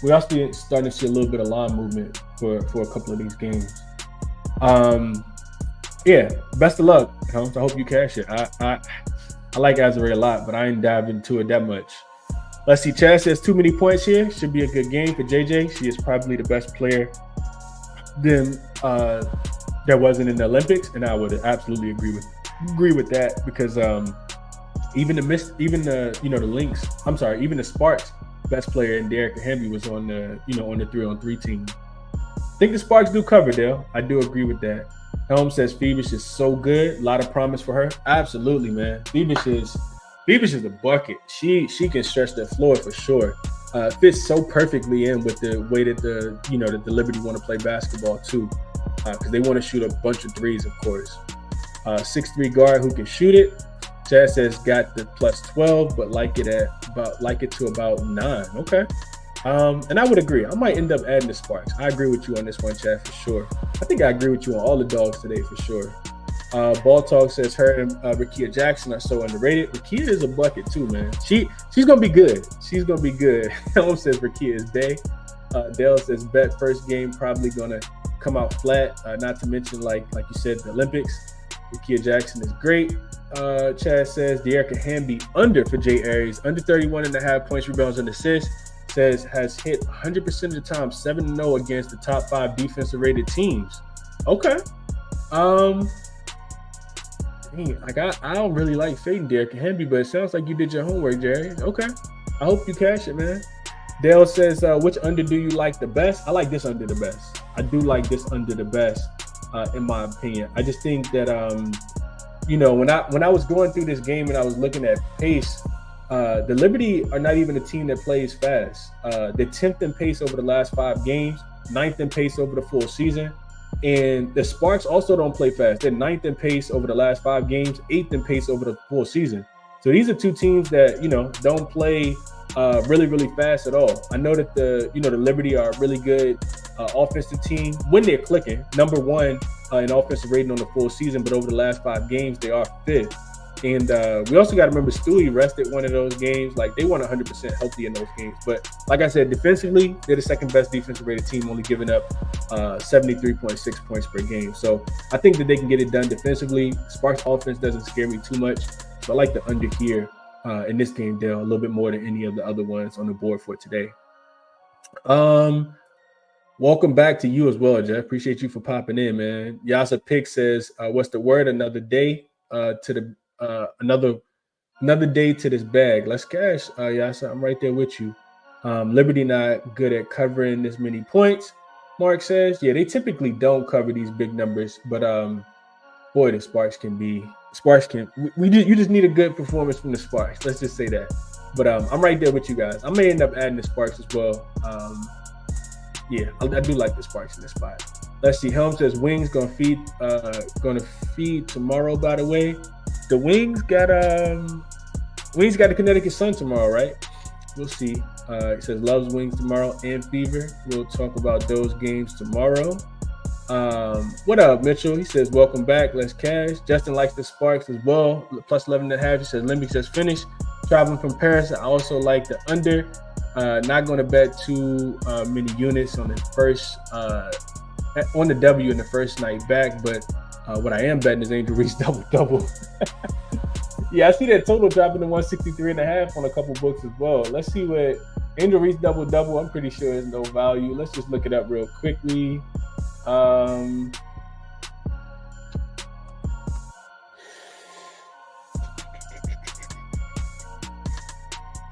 We're also starting to see a little bit of line movement for a couple of these games. Yeah, best of luck, Helms. I hope you cash it. I like Azare a lot, but I ain't diving into it that much. Let's see. Chad says too many points here. Should be a good game for JJ. She is probably the best player that wasn't in the Olympics, and I would absolutely agree with that because Even the Lynx. I'm sorry, even the Sparks best player in Derek Hamby was on the 3-on-3 team. I think the Sparks do cover, Dale. I do agree with that. Helm says Phoebus is so good. A lot of promise for her. Absolutely, man. Phoebus is a bucket. She can stretch the floor for sure. Fits so perfectly in with the way that the Liberty want to play basketball too, because they want to shoot a bunch of threes, of course. 6'3" guard who can shoot it. Chad says got the plus 12, but like it to about 9. Okay. And I would agree. I might end up adding the Sparks. I agree with you on this one, Chad, for sure. I think I agree with you on all the dogs today for sure. Ball Talk says her and Rakia Jackson are so underrated. Rakia is a bucket too, man. She's gonna be good. She's gonna be good. Helm says Rakia is day. Dale says bet first game probably gonna come out flat. Not to mention like you said, the Olympics. Rakia Jackson is great. Chad says De'Erica Hamby under for Jay Aries, under 31.5 points, rebounds, and assists. Says has hit 100% of the time, 7-0 against the top 5 defensive rated teams. Okay. I don't really like fading De'Erica Hamby, but it sounds like you did your homework, Jerry. Okay. I hope you cash it, man. Dale says, which under do you like the best? I like this under the best. I do like this under the best, in my opinion. I just think that when I was going through this game and I was looking at pace, the Liberty are not even a team that plays fast. They're 10th in pace over the last 5 games, 9th in pace over the full season. And the Sparks also don't play fast. They're 9th in pace over the last 5 games, 8th in pace over the full season. So these are two teams that, don't play really, really fast at all. I know that the Liberty are a really good offensive team when they're clicking. Number 1 in offensive rating on the full season, but over the last 5 games, they are 5th. And we also got to remember Stewie rested one of those games. Like, they weren't 100% healthy in those games. But like I said, defensively, they're the second best defensive rated team, only giving up 73.6 points per game. So I think that they can get it done defensively. Sparks offense doesn't scare me too much. So I like the under here in this game, Dale, a little bit more than any of the other ones on the board for today. Welcome back to you as well, Jeff. Appreciate you for popping in, man. Yasa Pick says, what's the word? Another day another day to this bag. Let's cash. Yasa, I'm right there with you. Liberty not good at covering this many points. Mark says, yeah, they typically don't cover these big numbers, but boy, the Sparks can. You just need a good performance from the Sparks. Let's just say that. But I'm right there with you guys. I may end up adding the Sparks as well. Yeah, I do like the Sparks in this spot. Let's see. Helm says Wings gonna feed tomorrow. By the way, the Wings got the Connecticut Sun tomorrow, right? We'll see. It says loves Wings tomorrow and Fever. We'll talk about those games tomorrow. What up, Mitchell? He says welcome back. Let's cash. Justin likes the Sparks as well. Plus 11.5. He says Olympics just finished. Traveling from Paris. I also like the under. Not going to bet too many units on the first. On the W in the first night back, but what I am betting is Angel Reese double. Yeah, I see that total dropping to 163.5 on a couple books as well. Let's see what Angel Reese double. I'm pretty sure is no value. Let's just look it up real quickly.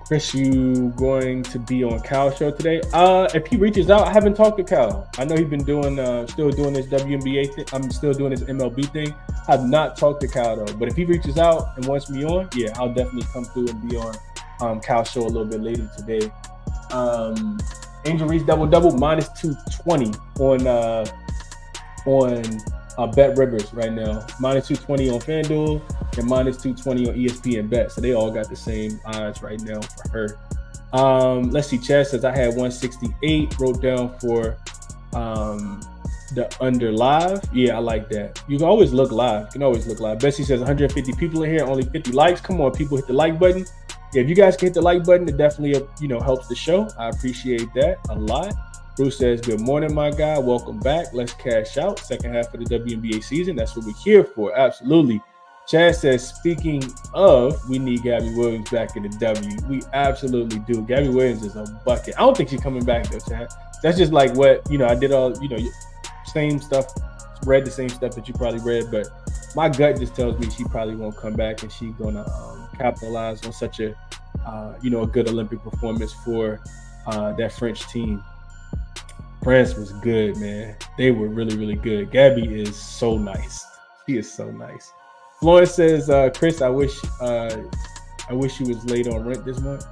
Chris, you going to be on Cal's show today? If he reaches out, I haven't talked to Cal. I know he's been still doing this WNBA thing. I'm still doing this MLB thing. I've not talked to Cal though. But if he reaches out and wants me on, yeah, I'll definitely come through and be on Cal's show a little bit later today. Angel Reese double minus 220 on Bet Rivers right now. Minus 220 on FanDuel and minus 220 on ESPN Bet. So they all got the same odds right now for her. Let's see. Chad says I had 168 wrote down for the under live. Yeah, I like that. You can always look live. Bessie says 150 people in here, only 50 likes. Come on, people, hit the like button. Yeah, if you guys can hit the like button, it definitely helps the show. I appreciate that a lot. Bruce says, good morning, my guy. Welcome back. Let's cash out. Second half of the WNBA season. That's what we're here for. Absolutely. Chad says, speaking of, we need Gabby Williams back in the W. We absolutely do. Gabby Williams is a bucket. I don't think she's coming back, though, Chad. That's just like what, I did all, same stuff, read the same stuff that you probably read, but my gut just tells me she probably won't come back and she's going to capitalize on such a a good Olympic performance for that French team. France was good, man. They were really, really good. Gabby is so nice. She is so nice. Florence says, Chris, I wish you was late on rent this month.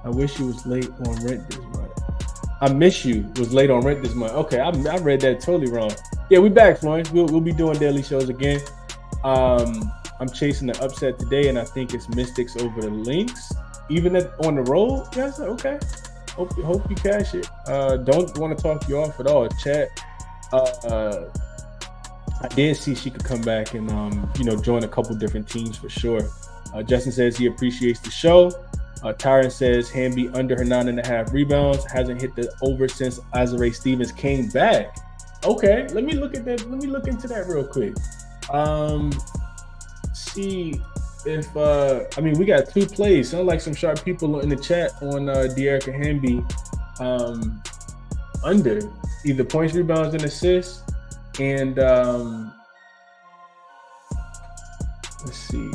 I wish you was late on rent this month. I miss you was late on rent this month. Okay, I read that totally wrong. Yeah, we back, Florence. We'll be doing daily shows again. I'm chasing the upset today, and I think it's Mystics over the Lynx. Even on the road? Yes, okay. Hope you cash it. Don't want to talk you off at all. Chat. I did see she could come back and join a couple different teams for sure. Justin says he appreciates the show. Tyron says Hamby under her 9.5 rebounds, hasn't hit the over since Azare Stevens came back. Okay, let me look at that. Let me look into that real quick. See if we got 2 plays. Sound like some sharp people in the chat on De'Erica Hamby under either points, rebounds, and assists. And let's see.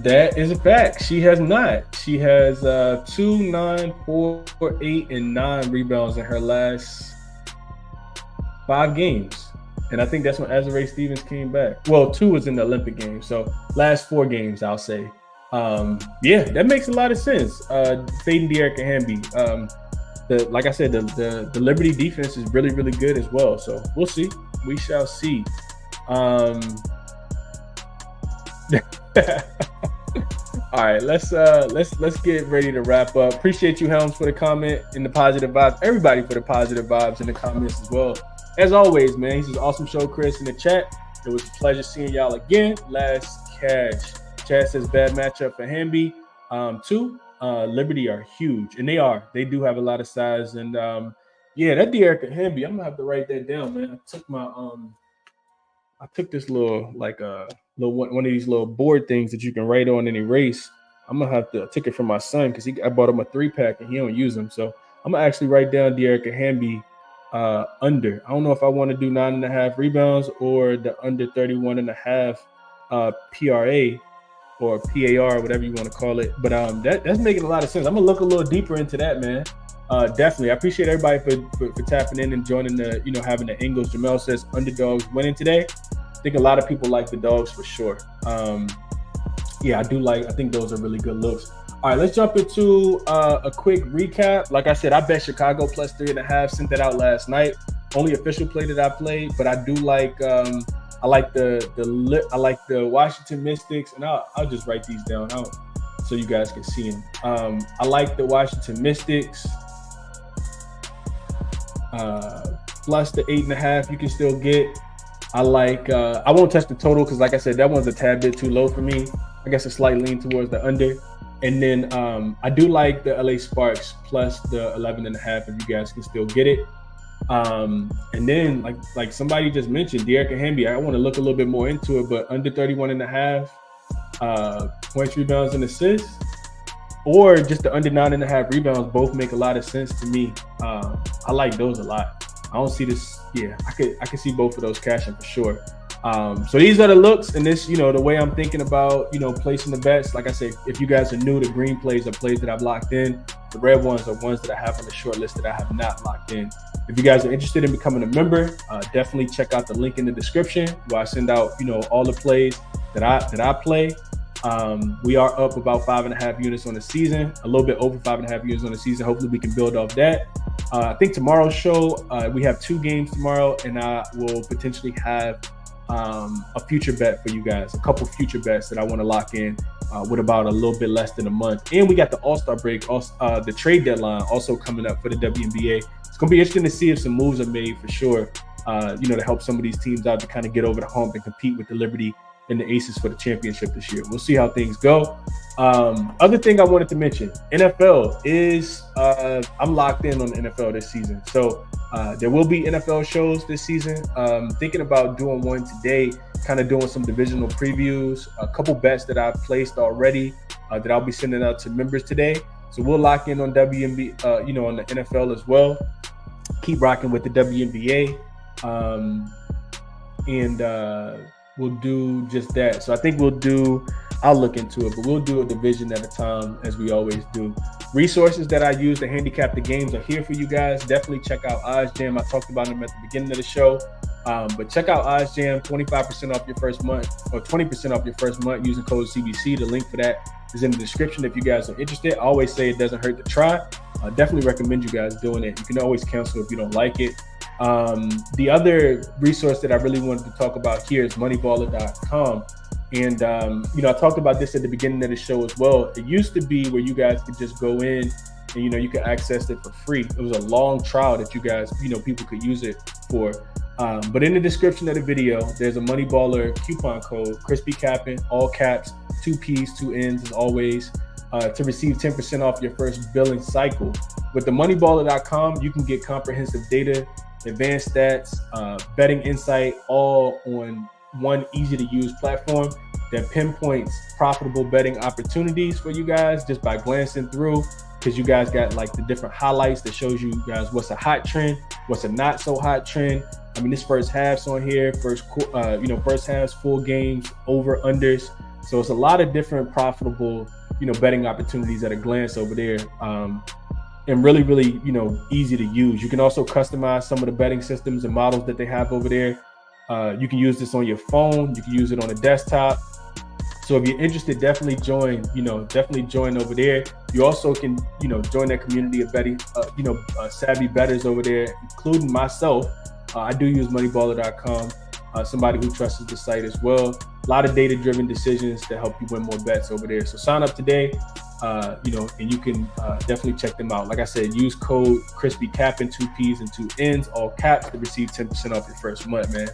That is a fact. She has not. She has 2, 9, 4, 8, and 9 rebounds in her last 5 games. And I think that's when Azare Stevens came back. Well, 2 was in the Olympic Games. So last 4 games, I'll say. Yeah, that makes a lot of sense. Fading De'Erica Hamby. Like I said, the Liberty defense is really, really good as well. So we'll see. We shall see. All right, let's get ready to wrap up. Appreciate you, Helms, for the comment and the positive vibes. Everybody for the positive vibes in the comments as well. As always, man, this is awesome show, Chris, in the chat. It was a pleasure seeing y'all again. Last cash. Chad says bad matchup for Hamby. 2, Liberty are huge, and they are. They do have a lot of size, and yeah, that De'Erica Hamby. I'm gonna have to write that down, man. I took this little one of these little board things that you can write on and erase. I'm gonna have to take it from my son because I bought him a 3-pack and he don't use them. So I'm gonna actually write down De'Erica Hamby under. I don't know if I want to do 9.5 rebounds or the under 31.5 PRA or PAR, whatever you want to call it. But that's making a lot of sense. I'm gonna look a little deeper into that, man. Definitely. I appreciate everybody for tapping in and joining the, having the angles. Jamel says underdogs winning today. I think a lot of people like the dogs for sure. Yeah, I think those are really good looks. All right, let's jump into a quick recap. Like I said, I bet Chicago plus 3.5. Sent that out last night. Only official play that I played, but I do like I like the Washington Mystics, and I'll just write these down out so you guys can see them. I like the Washington Mystics. Plus the 8.5 you can still get. I like I won't touch the total because like I said, that one's a tad bit too low for me. I guess a slight lean towards the under. And then I do like the LA Sparks plus the 11.5 if you guys can still get it. And then like somebody just mentioned, De'Erica Hamby, I want to look a little bit more into it, but under 31.5 points, rebounds, and assists, or just the under 9.5 rebounds, both make a lot of sense to me. I like those a lot. I don't see this. Yeah, I could see both of those cashing for sure. So these are the looks, and this, the way I'm thinking about, placing the bets. Like I said, if you guys are new, the green plays are plays that I've locked in. The red ones are ones that I have on the short list that I have not locked in. If you guys are interested in becoming a member, definitely check out the link in the description where I send out, all the plays that I play. We are up about 5.5 units on the season, a little bit over 5.5 units on the season. Hopefully we can build off that. I think tomorrow's show, we have 2 games tomorrow, and I will potentially have a future bet for you guys, a couple future bets that I want to lock in with about a little bit less than a month. And we got the All-Star break, the trade deadline also coming up for the WNBA. It's going to be interesting to see if some moves are made for sure, to help some of these teams out to kind of get over the hump and compete with the Liberty and the Aces for the championship this year. We'll see how things go. Other thing I wanted to mention, NFL is, I'm locked in on the NFL this season. So there will be NFL shows this season. Thinking about doing one today, kind of doing some divisional previews, a couple bets that I've placed already that I'll be sending out to members today. So we'll lock in on WNBA, on the NFL as well. Keep rocking with the WNBA. And we'll do just that. So I think I'll look into it, but we'll do a division at a time as we always do. Resources that I use to handicap the games are here for you guys. Definitely check out OddsJam. I talked about them at the beginning of the show. But check out OddsJam, 25% off your first month or 20% off your first month using code CBC. The link for that is in the description if you guys are interested. I always say it doesn't hurt to try. I definitely recommend you guys doing it. You can always cancel if you don't like it. The other resource that I really wanted to talk about here is moneyballer.com. And, I talked about this at the beginning of the show as well. It used to be where you guys could just go in and, you could access it for free. It was a long trial that you guys, people could use it for. But in the description of the video, there's a Moneyballer coupon code, ChrisBeCappinn, all caps, 2 P's, 2 N's as always, to receive 10% off your first billing cycle. With the moneyballer.com, you can get comprehensive data, advanced stats, betting insight, all on one easy to use platform that pinpoints profitable betting opportunities for you guys just by glancing through, because you guys got like the different highlights that shows you guys what's a hot trend, what's a not so hot trend. I mean, this first half's on here, first halves, full games, over unders. So it's a lot of different profitable, betting opportunities at a glance over there. And really, really, easy to use. You can also customize some of the betting systems and models that they have over there. You can use this on your phone. You can use it on a desktop. So if you're interested, definitely join over there. You also can, join that community of betting, savvy bettors over there, including myself. I do use moneyballer.com, somebody who trusts the site as well. A lot of data-driven decisions to help you win more bets over there. So sign up today, and you can definitely check them out. Like I said, use code ChrisBeCappinn, 2 P's and 2 N's, all caps, to receive 10% off your first month, man.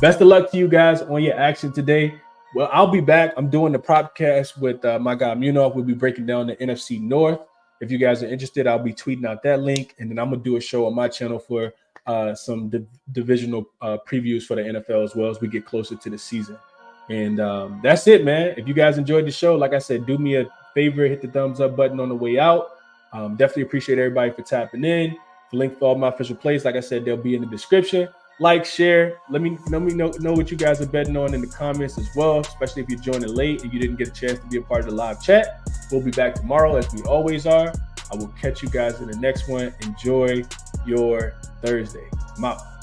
Best of luck to you guys on your action today. Well, I'll be back. I'm doing the propcast with my guy Munov. We'll be breaking down the NFC North. If you guys are interested, I'll be tweeting out that link, and then I'm gonna do a show on my channel for some divisional previews for the NFL as well as we get closer to the season. And that's it, man. If you guys enjoyed the show, like I said, do me a favor, hit the thumbs up button on the way out. Definitely appreciate everybody for tapping in. The link for all my official plays, like I said, they'll be in the description. Like, share. Let me know what you guys are betting on in the comments as well, especially if you're joining late and you didn't get a chance to be a part of the live chat. We'll be back tomorrow as we always are. I will catch you guys in the next one. Enjoy your Thursday. I'm out.